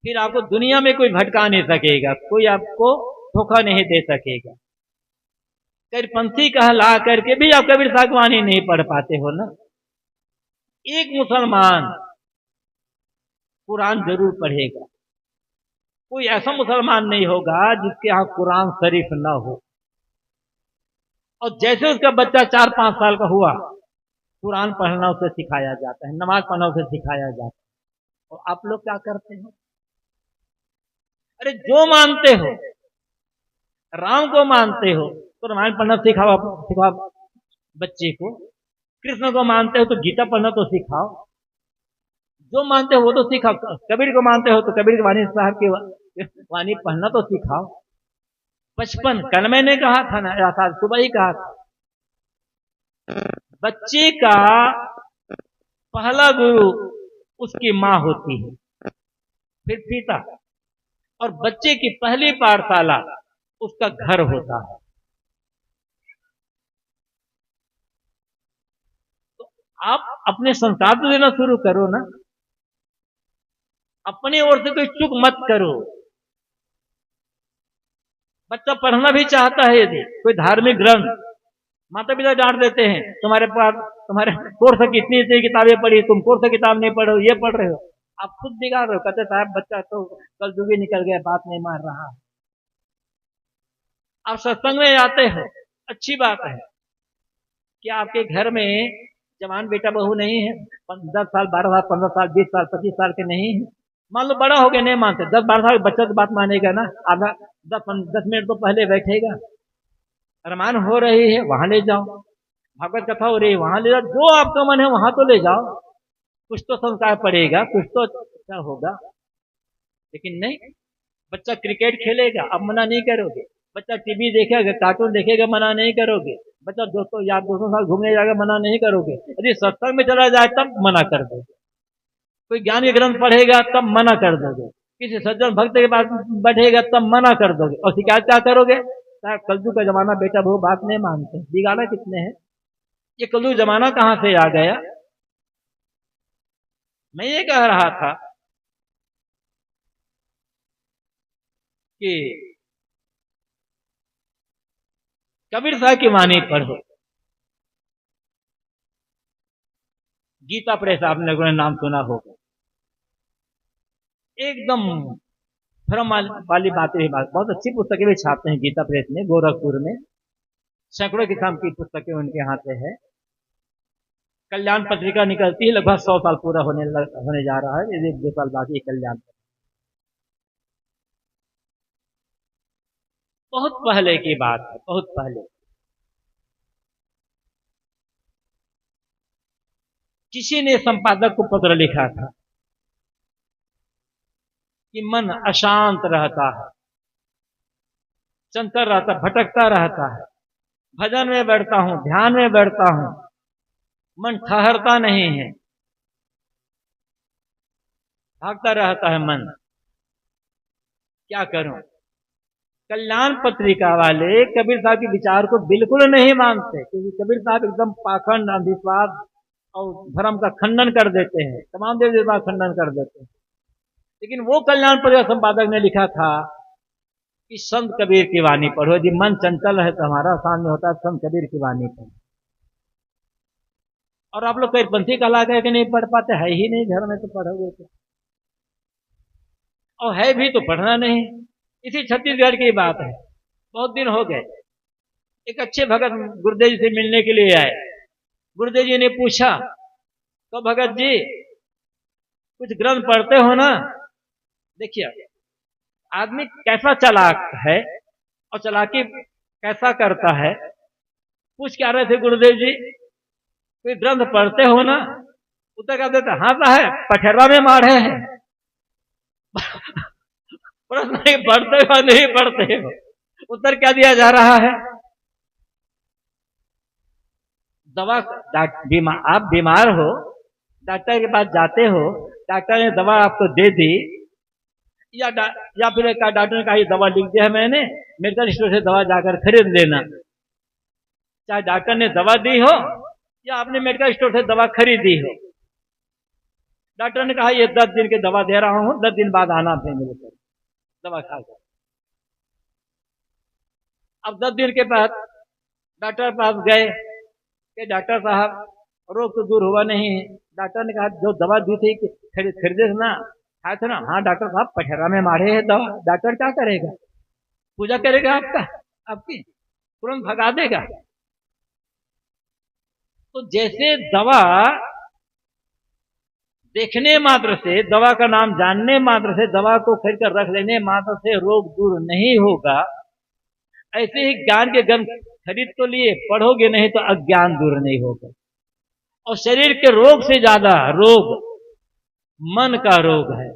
फिर आपको दुनिया में कोई भटका नहीं सकेगा, कोई आपको धोखा नहीं दे सकेगा। कबीरपंथी कहला करके भी आप कबीर साहब की वाणी नहीं पढ़ पाते हो ना। एक मुसलमान कुरान जरूर पढ़ेगा। कोई ऐसा मुसलमान नहीं होगा जिसके यहां कुरान शरीफ ना हो। और जैसे उसका बच्चा 4-5 साल का हुआ, कुरान पढ़ना उसे सिखाया जाता है, नमाज पढ़ना उसे सिखाया जाता है। और आप लोग क्या करते हो? अरे जो मानते हो, राम को मानते हो तो रामायण पढ़ना सिखाओ बच्चे को। कृष्ण को मानते हो तो गीता पढ़ना तो सिखाओ। जो मानते हो वो तो सिखाओ। कबीर को मानते हो तो कबीर की वाणी साहब की वाणी पढ़ना तो सिखाओ। बचपन, कल मैंने कहा था ना, आज सुबह ही कहा था, बच्चे का पहला गुरु उसकी मां होती है, फिर पिता, और बच्चे की पहली पाठशाला उसका घर होता है। तो आप अपने संस्कार तो देना शुरू करो ना, अपनी ओर से कोई चूक मत करो। बच्चा पढ़ना भी चाहता है, यदि कोई धार्मिक ग्रंथ, माता पिता डांट देते हैं, तुम्हारे पास तुम्हारे कोर्स की इतनी इतनी किताबें पढ़ी, तुम कोर्स किताब नहीं पढ़ो, ये पढ़ रहे हो, आप खुद बिगाड़ रहे हो। कहते साहब बच्चा तो कल जुगी निकल गया, बात नहीं मान रहा। आप सत्संग में आते हो, अच्छी बात है कि आपके घर में जवान बेटा बहू नहीं है, 10 साल 12 साल 15 साल 20 साल 25 साल के नहीं है। मान लो बड़ा हो गया, नहीं मानते, 10-12 साल बच्चा तो बात मानेगा ना, आधा 10 मिनट तो पहले बैठेगा। रमान हो रही है वहां ले जाओ, भागवत कथा हो रही है वहां ले जाओ, जो आपका मन है वहां तो ले जाओ, कुछ तो संस्कार पड़ेगा, कुछ तो अच्छा होगा। लेकिन नहीं, बच्चा क्रिकेट खेलेगा, आप मना नहीं करोगे। बच्चा टीवी देखेगा, कार्टून देखेगा, मना नहीं करोगे। बच्चा दोस्तों यार दोस्तों साथ घूमने जाएगा, मना नहीं करोगे। यदि सत्संग में चला जाए तब मना कर दोगे, कोई ज्ञान के ग्रंथ पढ़ेगा तब मना कर दोगे, किसी सज्जन भक्त के पास बैठेगा तब मना कर दोगे, और शिकायत क्या करोगे? कलयुग का जमाना, बेटा बहु बात नहीं मानते, बिगाड़ा कितने हैं। ये कलयुग जमाना कहां से आ गया? मैं ये कह रहा था कि कबीर साहब की वाणी पढ़ो। गीता प्रेस आपने लोगों ने नाम सुना होगा, एकदम भ्रम वाली बातें ही बात, बहुत अच्छी पुस्तकें भी छापते हैं गीता प्रेस में, गोरखपुर में सैकड़ों किस्म की पुस्तकें उनके हाथ से है। कल्याण पत्रिका निकलती है, लगभग 100 साल पूरा होने जा रहा है, यदि 2 साल बाकी कल्याण। बहुत पहले की बात है, बहुत पहले किसी ने संपादक को पत्र लिखा था कि मन अशांत रहता है, चंचल रहता, भटकता रहता है, भजन में बैठता हूं, ध्यान में बैठता हूं, मन ठहरता नहीं है, भागता रहता है मन, क्या करूं? कल्याण पत्रिका वाले कबीर साहब के विचार को बिल्कुल नहीं मानते, क्योंकि कबीर साहब एकदम पाखंड, अंधविश्वास और धर्म का खंडन कर देते हैं, तमाम देव देवता का खंडन कर देते हैं। लेकिन वो कल्याण पत्रिका संपादक ने लिखा था कि संत कबीर की वाणी पढ़ो, यदि मन चंचल है तो हमारा सामने होता है, संत कबीर की वाणी पढ़ो। और आप लोग कबीरपंथी कला कह के नहीं पढ़ पाते, है ही नहीं घर में, तो पढ़ोगे तो, और है भी तो पढ़ना नहीं। इसी छत्तीसगढ़ की बात है, बहुत दिन हो गए, एक अच्छे भगत गुरुदेव जी से मिलने के लिए आए। गुरुदेव जी ने पूछा, तो भगत जी कुछ ग्रंथ पढ़ते हो ना? देखिए आदमी कैसा चालाक है और चालाकी कैसा करता है, पूछ क्या रहे थे गुरुदेव जी, कोई ग्रंथ पढ़ते हो ना? उत्तर क्या देता, हाँ साहब पठेरा में माढ़े है। प्रश्न नहीं, पढ़ते हो नहीं पढ़ते हो? उत्तर क्या दिया जा रहा है? दवा, आप बीमार हो, डॉक्टर के पास जाते हो, डॉक्टर ने दवा आपको दे दी, या फिर डॉक्टर ने कहा ये दवा लिख दिया है मैंने, मेडिकल स्टोर से दवा जाकर खरीद लेना। चाहे डॉक्टर ने दवा दी हो या आपने मेडिकल स्टोर से दवा खरीदी हो, डॉक्टर ने कहा ये 10 दिन की दवा दे रहा हूं, 10 दिन बाद आना फिर मेरे पास दवा खाकर। अब 10 दिन के बाद डॉक्टर पास गए कि डॉक्टर साहब रोग तो दूर हुआ नहीं। डॉक्टर ने कहा जो दवा दी थी खरीदे थे ना, खाए थे ना? हाँ डॉक्टर साहब पठेरा में मारे है दवा। डॉक्टर क्या करेगा? पूजा करेगा आपकी, तुरंत भगा देगा। तो जैसे दवा देखने मात्र से, दवा का नाम जानने मात्र से, दवा को खरीद कर रख लेने मात्र से रोग दूर नहीं होगा, ऐसे ही ज्ञान के ग्रंथ खरीद तो लिए, पढ़ोगे नहीं तो अज्ञान दूर नहीं होगा। और शरीर के रोग से ज्यादा रोग मन का रोग है,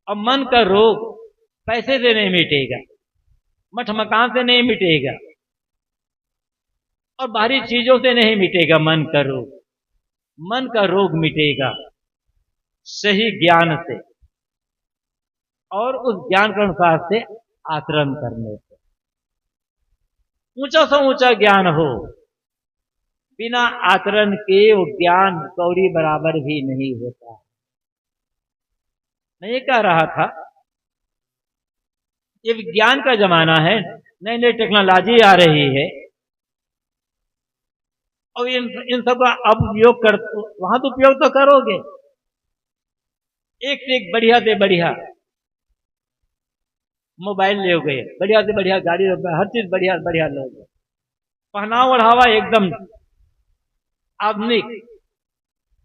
और मन का रोग पैसे से नहीं मिटेगा, मठ मकान से नहीं मिटेगा, और बाहरी चीजों से नहीं मिटेगा। मन का रोग, मन का रोग मिटेगा सही ज्ञान से, और उस ज्ञान के अनुसार से आचरण करने से। ऊंचा से ऊंचा ज्ञान हो, बिना आचरण के वो ज्ञान कौड़ी बराबर भी नहीं होता। मैं ये कह रहा था, ये विज्ञान का जमाना है, नई नई टेक्नोलॉजी आ रही है, और इन सब का अब उपयोग कर, वहां तो उपयोग तो करोगे, एक से एक बढ़िया से बढ़िया मोबाइल ले गए, बढ़िया से बढ़िया गाड़ी, हर चीज बढ़िया से बढ़िया लोगे, पहनावा ओढ़ावा एकदम आधुनिक।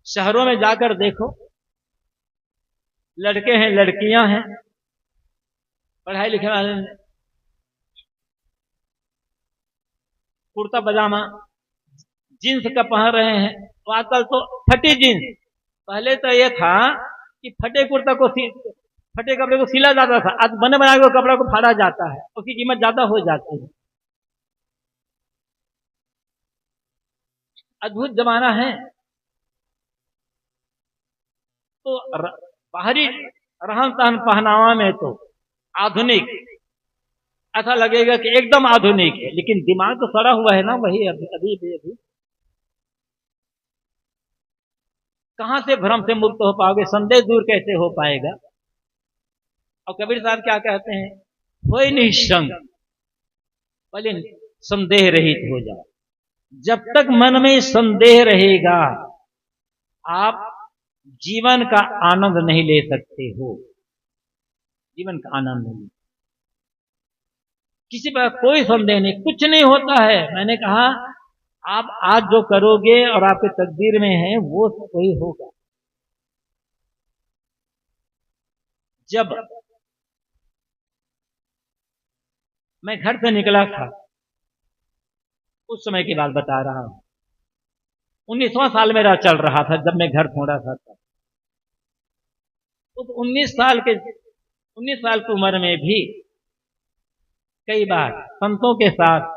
शहरों में जाकर देखो, लड़के हैं लड़कियां हैं, पढ़ाई लिखे वाले, कुर्ता पजामा जींस का पहन रहे हैं, तो आजकल तो फटी जींस। पहले तो ये था कि फटे कुर्ता को, फटे कपड़े को सिला जाता था, आज बने बना के कपड़ा को फाड़ा जाता है, उसकी कीमत ज्यादा हो जाती है। अद्भुत जमाना है। तो बाहरी रहन सहन पहनावा में तो आधुनिक, ऐसा लगेगा कि एकदम आधुनिक है, लेकिन दिमाग तो सड़ा हुआ है ना, वही अभी भी। कहां से भ्रम से मुक्त हो पाओगे, संदेह दूर कैसे हो पाएगा। और कबीर साहब क्या कहते हैं, होए निःसंग, पहले संदेह रहित हो जाओ। जब तक मन में संदेह रहेगा, आप जीवन का आनंद नहीं ले सकते हो। जीवन का आनंद नहीं, किसी पर कोई संदेह नहीं, कुछ नहीं होता है। मैंने कहा, आप आज जो करोगे और आपके तकदीर में है, वो वही होगा। जब मैं घर से निकला था, उस समय की बात बता रहा हूं, 19वां साल मेरा चल रहा था जब मैं घर छोड़ा था। उस 19 साल की उम्र में भी कई बार संतों के साथ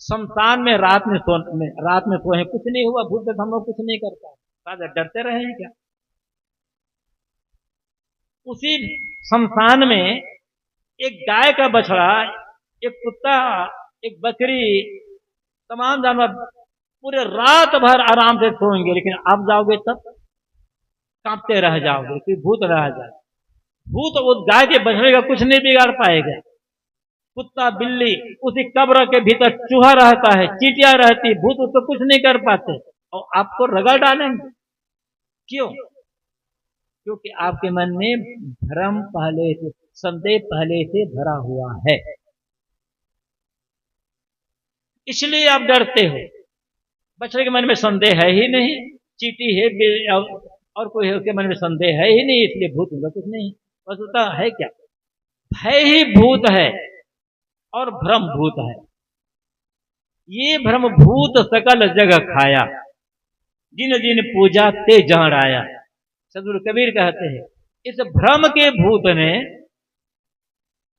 शमशान में रात में सोए, कुछ नहीं हुआ, भूत हम लोग कुछ नहीं करता, राजा डरते रहे हैं क्या। उसी शमशान में एक गाय का बछड़ा, एक कुत्ता, एक बकरी, तमाम जानवर पूरे रात भर आराम से सोएंगे, लेकिन आप जाओगे तब कांपते रह जाओगे कि भूत रह जाए। भूत उस गाय के बछड़े का कुछ नहीं बिगाड़ पाएगा। कुत्ता बिल्ली, उसी कब्र के भीतर चूहा रहता है, चींटियां रहती, भूत उसको कुछ नहीं कर पाते, और आपको रगड़ डालेंगे। क्यों? क्योंकि आपके मन में भ्रम पहले से, संदेह पहले से भरा हुआ है, इसलिए आप डरते हो। बछड़े के मन में संदेह है ही नहीं, चींटी है और कोई है, उसके मन में संदेह है ही नहीं, इसलिए भूत होगा कुछ नहीं। बस होता है क्या, भय ही भूत है और भ्रम भूत है। ये भ्रम भूत सकल जग खाया, जिन जिन पूजा ते जहां आया। सदगुरु कबीर कहते हैं, इस भ्रम के भूत ने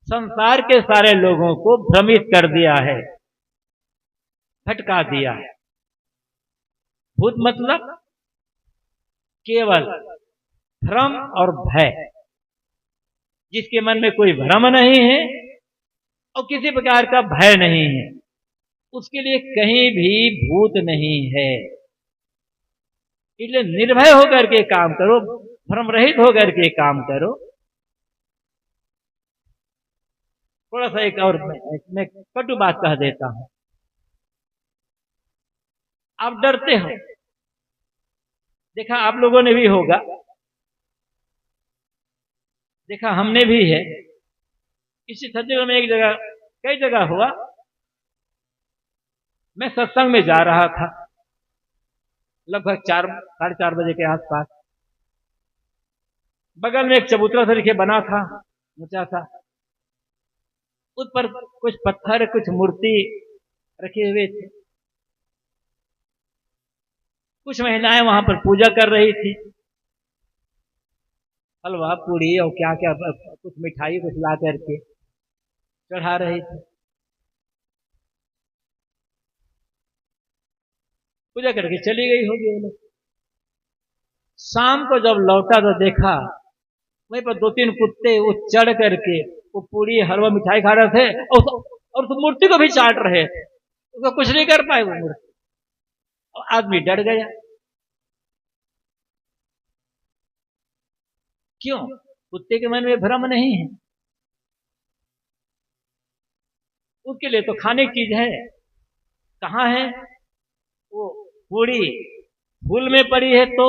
संसार के सारे लोगों को भ्रमित कर दिया है, भटका दिया है। भूत मतलब केवल भ्रम और भय, जिसके मन में कोई भ्रम नहीं है और किसी प्रकार का भय नहीं है, उसके लिए कहीं भी भूत नहीं है। इसलिए निर्भय होकर के काम करो, भ्रम रहित होकर के काम करो। थोड़ा सा एक और मैं कटु बात कह देता हूं। आप डरते हो, देखा आप लोगों ने भी होगा, देखा हमने भी है। इसी छत्तीसगढ़ में एक जगह, कई जगह हुआ, मैं सत्संग में जा रहा था, लगभग 4-4:30 बजे के आसपास। बगल में एक चबूतरा तरीके बना था, ऊंचा था, उस पर कुछ पत्थर, कुछ मूर्ति रखे हुए थे। कुछ महिलाएं वहां पर पूजा कर रही थी, हलवा पूड़ी और क्या क्या, कुछ मिठाई कुछ ला करके चढ़ा रही थी। पूजा करके चली गई होगी वो लोग। शाम को जब लौटा तो देखा वहीं पर 2-3 कुत्ते वो चढ़ करके वो पूरी हलवा मिठाई खा रहे थे और उस मूर्ति को भी चाट रहे थे, उसको कुछ नहीं कर पाए वो मूर्ति। आदमी डर गया। क्यों? कुत्ते के मन में भ्रम नहीं है, उसके लिए तो खाने की चीज है। कहाँ है वो पूरी? फूल में पड़ी है तो,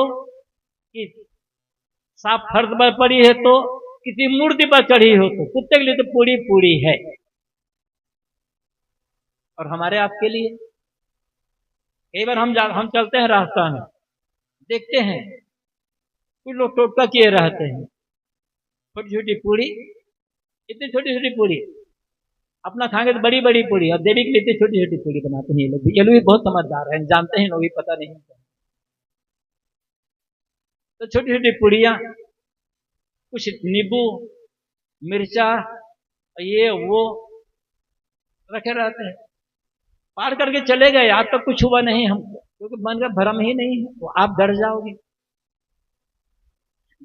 कि साफ फर्श पर पड़ी है तो, किसी मूर्ति पर चढ़ी हो तो, कुत्ते के लिए तो पूरी पूरी है। और हमारे आपके लिए कई बार हम चलते हैं रास्ता में, देखते हैं कुछ लोग टोटका किए रहते हैं, छोटी छोटी पूरी, इतनी छोटी छोटी पूरी, अपना खाएंगे तो बड़ी बड़ी पूरी, और देवी के लिए इतनी छोटी छोटी पूरी बनाते हैं। ये लोग भी बहुत समझदार हैं, जानते हैं लोग भी, पता नहीं। तो छोटी छोटी पूड़ियाँ, कुछ नींबू मिर्चा ये वो रखे रहते हैं, पार करके चले गए। आज तक कुछ हुआ नहीं हमको, क्योंकि मन का भ्रम ही नहीं है, तो आप डर जाओगे।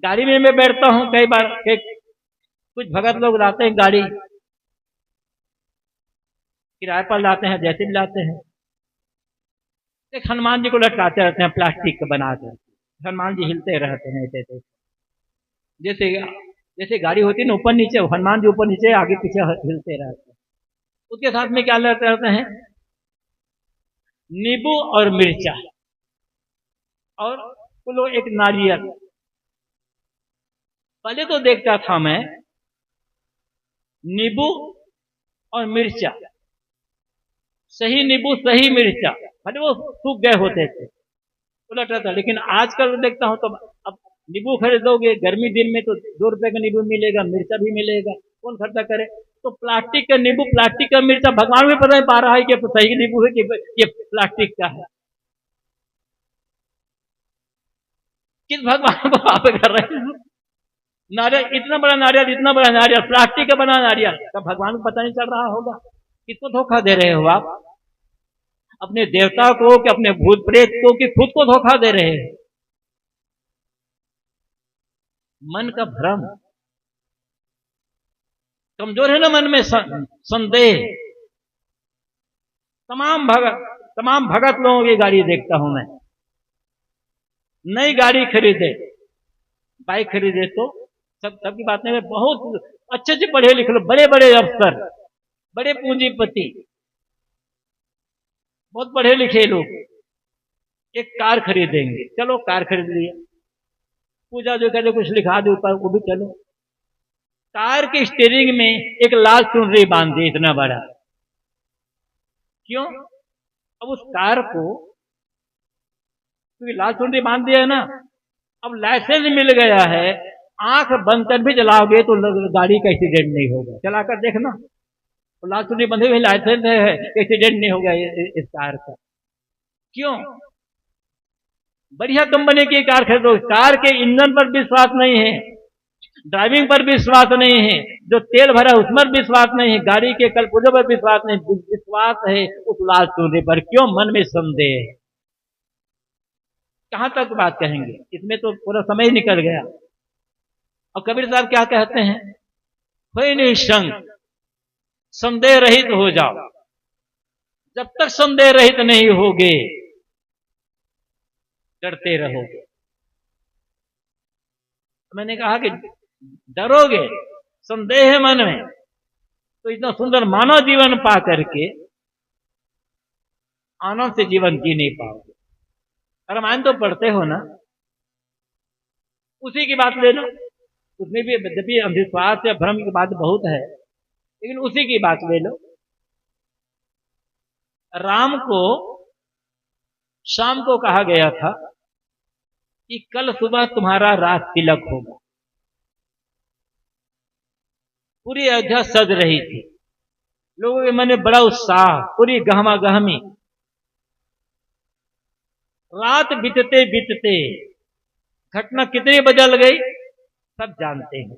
गाड़ी में मैं बैठता हूं कई बार, कुछ भगत लोग लाते हैं गाड़ी, किराए पर लाते हैं, जैसे भी लाते हैं, एक हनुमान जी को लटकाते रहते हैं, प्लास्टिक का बनाकर, हनुमान जी हिलते रहते हैं ऐसे, जैसे जैसे गाड़ी होती है ना ऊपर नीचे, हनुमान जी ऊपर नीचे आगे पीछे हिलते रहते हैं। उसके साथ में क्या लेते रहते हैं? नींबू और मिर्चा, और वो एक नारियल। पहले तो देखता था मैं नींबू और मिर्चा, सही नींबू सही मिर्चा, भले वो सूख गए होते थे, उलट रहा था। लेकिन आजकल देखता हूं तो अब नींबू खरीदोगे गर्मी दिन में तो 2 रुपए का नींबू मिलेगा, मिर्चा भी मिलेगा, कौन खर्चा करे? तो प्लास्टिक का नींबू प्लास्टिक का मिर्चा, भगवान भी पता नहीं पा रहा है कि सही नींबू है कि ये प्लास्टिक का है। किस भगवान को आप कर रहे हैं? नारियल, इतना बड़ा नारियल, इतना बड़ा नारियल, प्लास्टिक का बना नारियल, तो भगवान को पता नहीं चल रहा होगा। किसको धोखा दे रहे हो आप? अपने देवता को कि अपने भूत प्रेत को, कि खुद को धोखा दे रहे हैं? मन का भ्रम कमजोर है ना, मन में संदेह। तमाम भगत लोगों की गाड़ी देखता हूं मैं, नई गाड़ी खरीदे, बाइक खरीदे तो सबकी बात नहीं, बहुत अच्छे से पढ़े लिखे लोग, बड़े बड़े अफसर, बड़े पूंजीपति, बहुत पढ़े लिखे लोग एक कार खरीदेंगे, चलो कार खरीद लिया, पूजा जो कहते कुछ लिखा दे ऊपर, वो भी चलो। कार के स्टीयरिंग में एक लाल चुनरी बांध दी, इतना बड़ा। क्यों? अब उस कार को, क्योंकि लाल चुनरी बांध दिया है ना, अब लाइसेंस मिल गया है, आंख बंद कर भी चलाओगे तो गाड़ी का एक्सीडेंट नहीं होगा। चलाकर देखना, तो लाल चुनरी बंधे हुए लाइसेंस है, एक्सीडेंट नहीं होगा इस कार का। क्यों? बढ़िया कंपनी की कार खरीदो। कार के इंजन पर विश्वास नहीं है, ड्राइविंग पर विश्वास नहीं है, जो तेल भरा उस पर विश्वास नहीं है, गाड़ी के कलपुर्जों पर विश्वास नहीं, विश्वास है उस लाल चूल्हे पर। क्यों? मन में संदेह है। कहां तक बात कहेंगे, इसमें तो पूरा समय ही निकल गया। और कबीर साहब क्या कहते हैं? कोई नहीं संग, संदेह रहित हो जाओ। जब तक संदेह रहित नहीं होगे, डरते रहोगे। मैंने कहा कि डरोगे, संदेह है मन में, तो इतना सुंदर मानव जीवन पा करके आनंद से जीवन जी नहीं पाओगे। रामायण तो पढ़ते हो ना, उसी की बात ले लो, उसमें भी यद्यपि अंधविश्वास या भ्रम की बात बहुत है, लेकिन उसी की बात ले लो। राम को शाम को कहा गया था कि कल सुबह तुम्हारा रात तिलक होगा। पूरी अयोध्या सज रही थी, लोगों के मन में बड़ा उत्साह, पूरी गहमा गहमी। रात बीतते बीतते घटना कितनी बदल गई सब जानते हैं।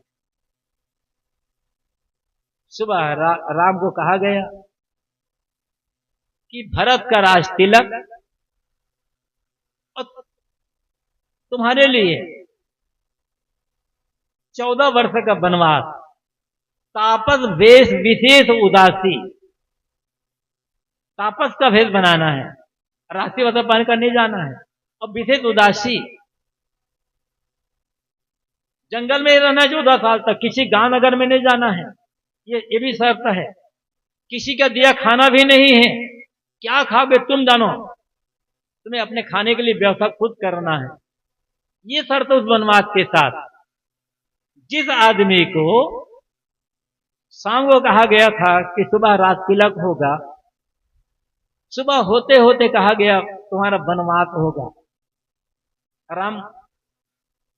सुबह राम को कहा गया कि भरत का राज तिलक और तुम्हारे लिए 14 वर्ष का वनवास, तापस वेश विशेष उदासी, तापस का भेष बनाना है, राशि वस्त्र पान करने जाना है, और विशेष उदासी, जंगल में रहना है 14 साल तक, किसी गांव नगर में नहीं जाना है, ये भी शर्त है। किसी का दिया खाना भी नहीं है, क्या खाओगे तुम जानो, तुम्हें अपने खाने के लिए व्यवस्था खुद करना है। ये शर्त उस वनवास के साथ। जिस आदमी को शाम को कहा गया था कि सुबह रात तिलक होगा, सुबह होते होते कहा गया तुम्हारा वनवास होगा। राम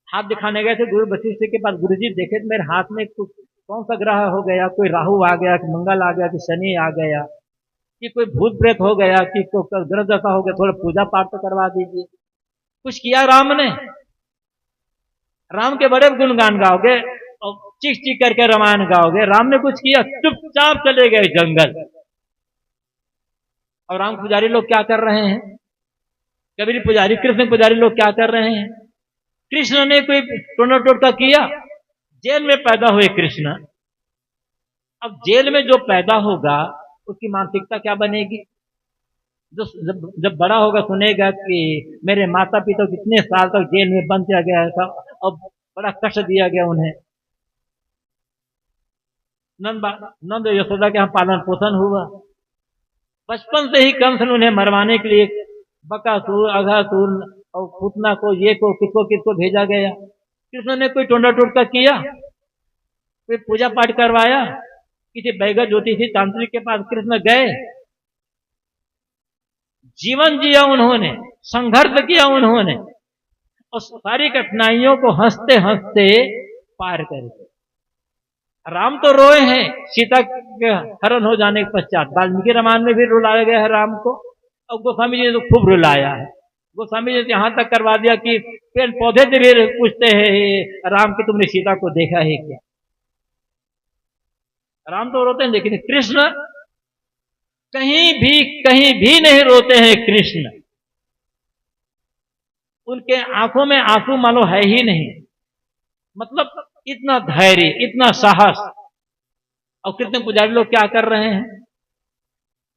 हाथ दिखाने गए थे गुरु वशिष्ठ के पास, गुरुजी देखे तो मेरे हाथ में कुछ कौन सा ग्रह हो गया, कोई राहु आ गया कि मंगल आ गया कि शनि आ गया कि कोई भूत प्रेत हो गया कि कोई ग्रह दशा हो गया, थोड़ा पूजा पाठ तो करवा दीजिए। कुछ किया राम ने? राम के बड़े गुणगान गाओगे और चीख चीख करके रामायण गाओगे, राम ने कुछ किया? चुपचाप चले गए जंगल। और राम पुजारी लोग क्या कर रहे हैं, कबीर पुजारी, कृष्ण पुजारी लोग क्या कर रहे हैं? कृष्ण ने कोई टोना टोटका किया? जेल में पैदा हुए कृष्ण, अब जेल में जो पैदा होगा उसकी मानसिकता क्या बनेगी? जो जब बड़ा होगा सुनेगा कि मेरे माता पिता कितने साल तक जेल में बंद किया गया था और बड़ा कष्ट दिया गया उन्हें, नंद यशोदा के यहाँ पालन पोषण हुआ, बचपन से ही कंस ने उन्हें मरवाने के लिए बकासुर, अघासुर और पूतना को, ये को, किसको किसको भेजा गया। कृष्ण ने कोई टोंडा टोटका किया? कोई पूजा पाठ करवाया? किसी बैगत ज्योतिषी तांत्रिक के पास कृष्ण गए? जीवन जिया उन्होंने, संघर्ष किया उन्होंने, और सारी कठिनाइयों को हंसते हंसते पार करके। राम तो रोए हैं सीता के हरण हो जाने के पश्चात, वाल्मीकि रामायण में भी रुलाया गया है राम को, और गोस्वामी जी ने तो खूब रुलाया है। गोस्वामी जी ने यहां तक करवा दिया कि पेड़ पौधे से भी पूछते हैं राम कि तुमने सीता को देखा है क्या? राम तो रोते हैं, लेकिन कृष्ण कहीं भी नहीं रोते हैं। कृष्ण, उनके आंखों में आंसू मानो है ही नहीं, मतलब इतना धैर्य, इतना साहस। और कृष्ण पुजारी लोग क्या कर रहे हैं?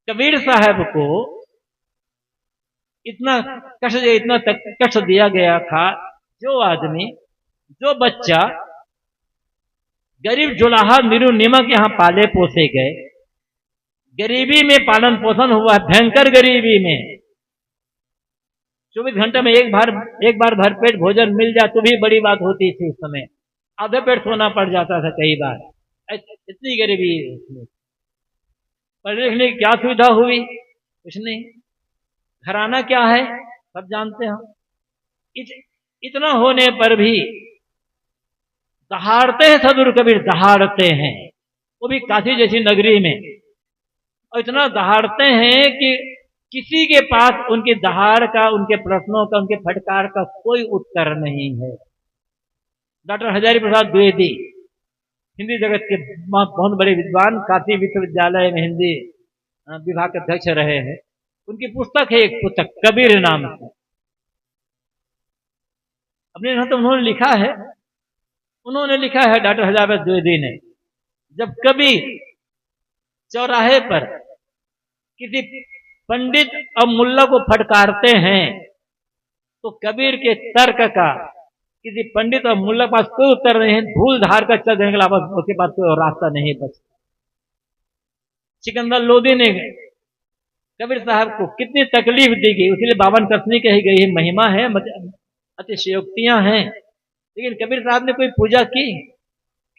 कबीर साहब को इतना कष्ट दिया गया था। जो आदमी, जो बच्चा गरीब जुलाहा मीरू निमक यहां पाले पोसे गए, गरीबी में पालन पोषण हुआ, भयंकर गरीबी में 24 घंटे में एक बार भरपेट भोजन मिल जाए तो भी बड़ी बात होती थी। उस समय आधे पेट सोना पड़ जाता था कई बार, इतनी गरीबी। पढ़ने लिखने की क्या सुविधा हुई? कुछ नहीं। घराना क्या है सब जानते हैं। इतना होने पर भी दहाड़ते हैं सदगुरु कबीर, दहाड़ते हैं, वो भी काशी जैसी नगरी में। और इतना दहाड़ते हैं कि किसी के पास उनकी दहाड़ का, उनके प्रश्नों का, उनके फटकार का कोई उत्तर नहीं है। डॉक्टर हजारी प्रसाद द्विवेदी हिंदी जगत के बहुत बड़े विद्वान, काशी विश्वविद्यालय में हिंदी विभाग के अध्यक्ष रहे हैं। उनकी पुस्तक है, एक पुस्तक कबीर नाम से, अपने यहाँ तो उन्होंने लिखा है डॉक्टर हजारी प्रसाद द्विवेदी ने, जब कबीर चौराहे पर किसी पंडित और मुल्ला को फटकारते हैं तो कबीर के तर्क का किसी पंडित और मुल्ला के पास कोई उत्तर नहीं है, धूल धार कर चल देने के अलावा उसके पास कोई रास्ता नहीं बचता। सिकंदर लोदी ने कबीर साहब को कितनी तकलीफ दी गई, उसके लिए 52 कसनी कही गई है, महिमा है, अतिशयोक्तियां हैं। लेकिन कबीर साहब ने कोई पूजा की?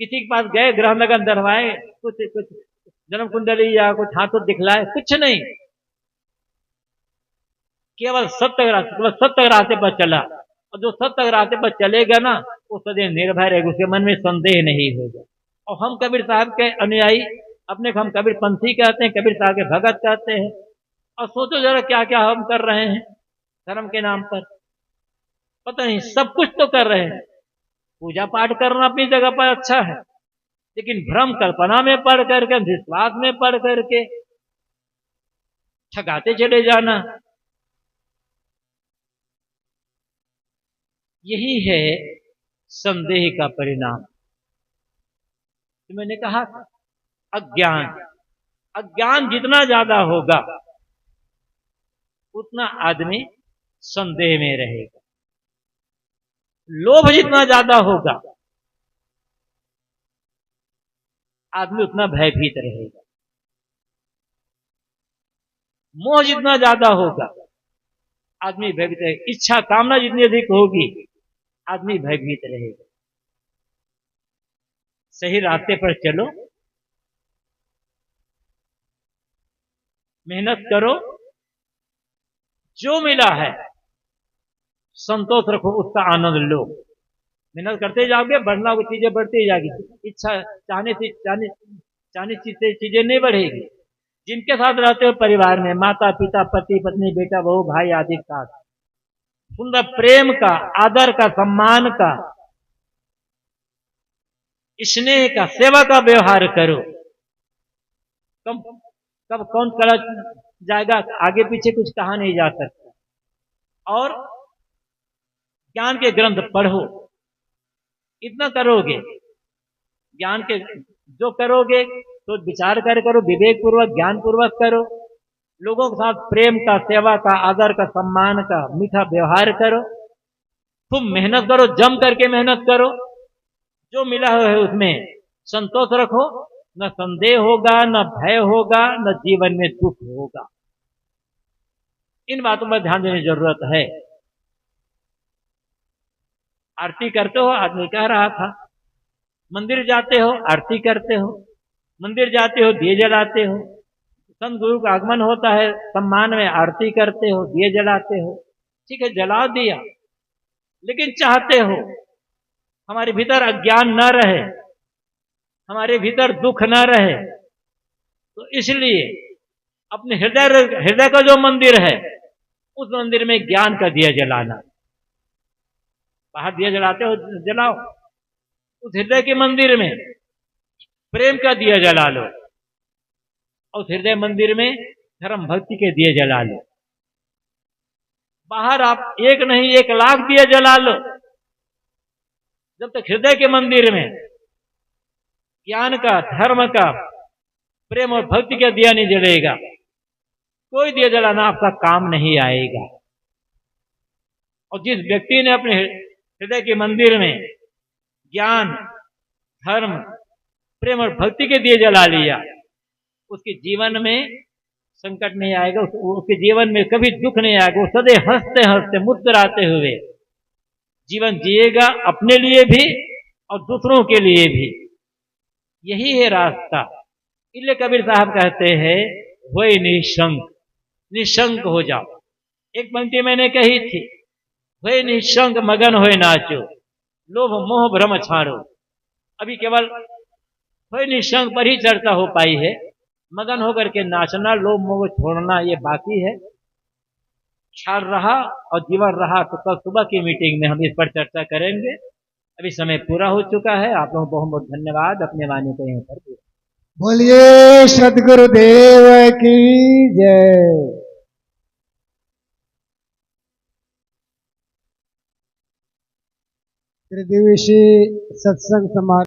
किसी के पास गए, ग्रह लगन दरवाए, कुछ जन्म कुंडली या कुछ हाथों दिखलाए? कुछ नहीं। केवल सत्य रास्ते पर चला, और जो सत्य रास्ते पर चलेगा ना वो सदैव निर्भय रहेगा, उसके मन में संदेह नहीं होगा। और हम कबीर साहब के अनुयायी, अपने को हम कबीर पंथी कहते हैं, कबीर साहब के भगत कहते हैं। और सोचो जरा क्या क्या हम कर रहे हैं धर्म के नाम पर, पता नहीं, सब कुछ तो कर रहे हैं। पूजा पाठ करना अपनी जगह पर अच्छा है, लेकिन भ्रम कल्पना में पढ़ करके, विश्वास में पढ़ करके ठगाते चले जाना, यही है संदेह का परिणाम। तो मैंने कहा अज्ञान, अज्ञान जितना ज्यादा होगा उतना आदमी संदेह में रहेगा। लोभ जितना ज्यादा होगा आदमी उतना भयभीत रहेगा। मोह जितना ज्यादा होगा आदमी भयभीत रहेगा। इच्छा कामना जितनी अधिक होगी आदमी भयभीत रहेगा। सही रास्ते पर चलो, मेहनत करो, जो मिला है संतोष रखो, उसका आनंद लो। मेहनत करते जाओगे, बढ़ना हुई चीजें बढ़ती जाएगी। इच्छा चाहने से चीजें नहीं बढ़ेगी। जिनके साथ रहते हो परिवार में, माता पिता, पति पत्नी, बेटा बहू, भाई आदि के साथ सुंदर प्रेम का, आदर का, सम्मान का, स्नेह का, सेवा का व्यवहार करो। कब कौन करा जाएगा, आगे पीछे कुछ कहा नहीं जा सकता। और ज्ञान के ग्रंथ पढ़ो, इतना करोगे, ज्ञान के जो करोगे तो विचार कर करो, विवेक पूर्वक, ज्ञान पूर्वक करो। लोगों के साथ प्रेम का, सेवा का, आदर का, सम्मान का, मीठा व्यवहार करो। तुम मेहनत करो, जम करके मेहनत करो। जो मिला है उसमें संतोष रखो। न संदेह होगा, न भय होगा, न जीवन में दुख होगा। इन बातों पर ध्यान देने की जरूरत है। आरती करते हो, आदमी कह रहा था, मंदिर जाते हो, आरती करते हो, मंदिर जाते हो, दिए जलाते हो, संत गुरु का आगमन होता है, सम्मान में आरती करते हो, दिए जलाते हो। ठीक है, जला दिया, लेकिन चाहते हो हमारे भीतर अज्ञान न रहे, हमारे भीतर दुख न रहे, तो इसलिए अपने हृदय का जो मंदिर है उस मंदिर में ज्ञान का दिया जलाना। बाहर दिया जलाते हो, जलाओ, उस हृदय के मंदिर में प्रेम का दिया जला लो, और हृदय मंदिर में धर्म भक्ति के दिए जला लो। बाहर आप एक नहीं 1,00,000 दिए जला लो, जब तक हृदय के मंदिर में ज्ञान का, धर्म का, प्रेम और भक्ति का दिया नहीं जलेगा, कोई दिया जलाना आपका काम नहीं आएगा। और जिस व्यक्ति ने अपने हृदय के मंदिर में ज्ञान, धर्म, प्रेम और भक्ति के दिए जला लिया, उसके जीवन में संकट नहीं आएगा, उसके जीवन में कभी दुख नहीं आएगा। वो सदैव हंसते हंसते, मुस्कुराते हुए जीवन जिएगा, अपने लिए भी और दूसरों के लिए भी। यही है रास्ता। इसलिए कबीर साहब कहते हैं, होए निशंक, निशंक हो जाओ। एक पंक्ति मैंने कही थी, होए निशंक मगन होए नाचो, लोभ मोह भ्रम छाड़ो। अभी केवल होए निशंक पर ही चर्चा हो पाई है। मगन होकर के नाचना, लोभ मोह छोड़ना, ये बाकी है। ख्याल रहा और जीवन रहा तो कल सुबह की मीटिंग में हम इस पर चर्चा करेंगे। अभी समय पूरा हो चुका है। आप लोगों को बहुत बहुत धन्यवाद। अपने वाणी को यहीं पर बोलिए सद्गुरुदेव की जय। त्रिदिवसीय सत्संग समारोह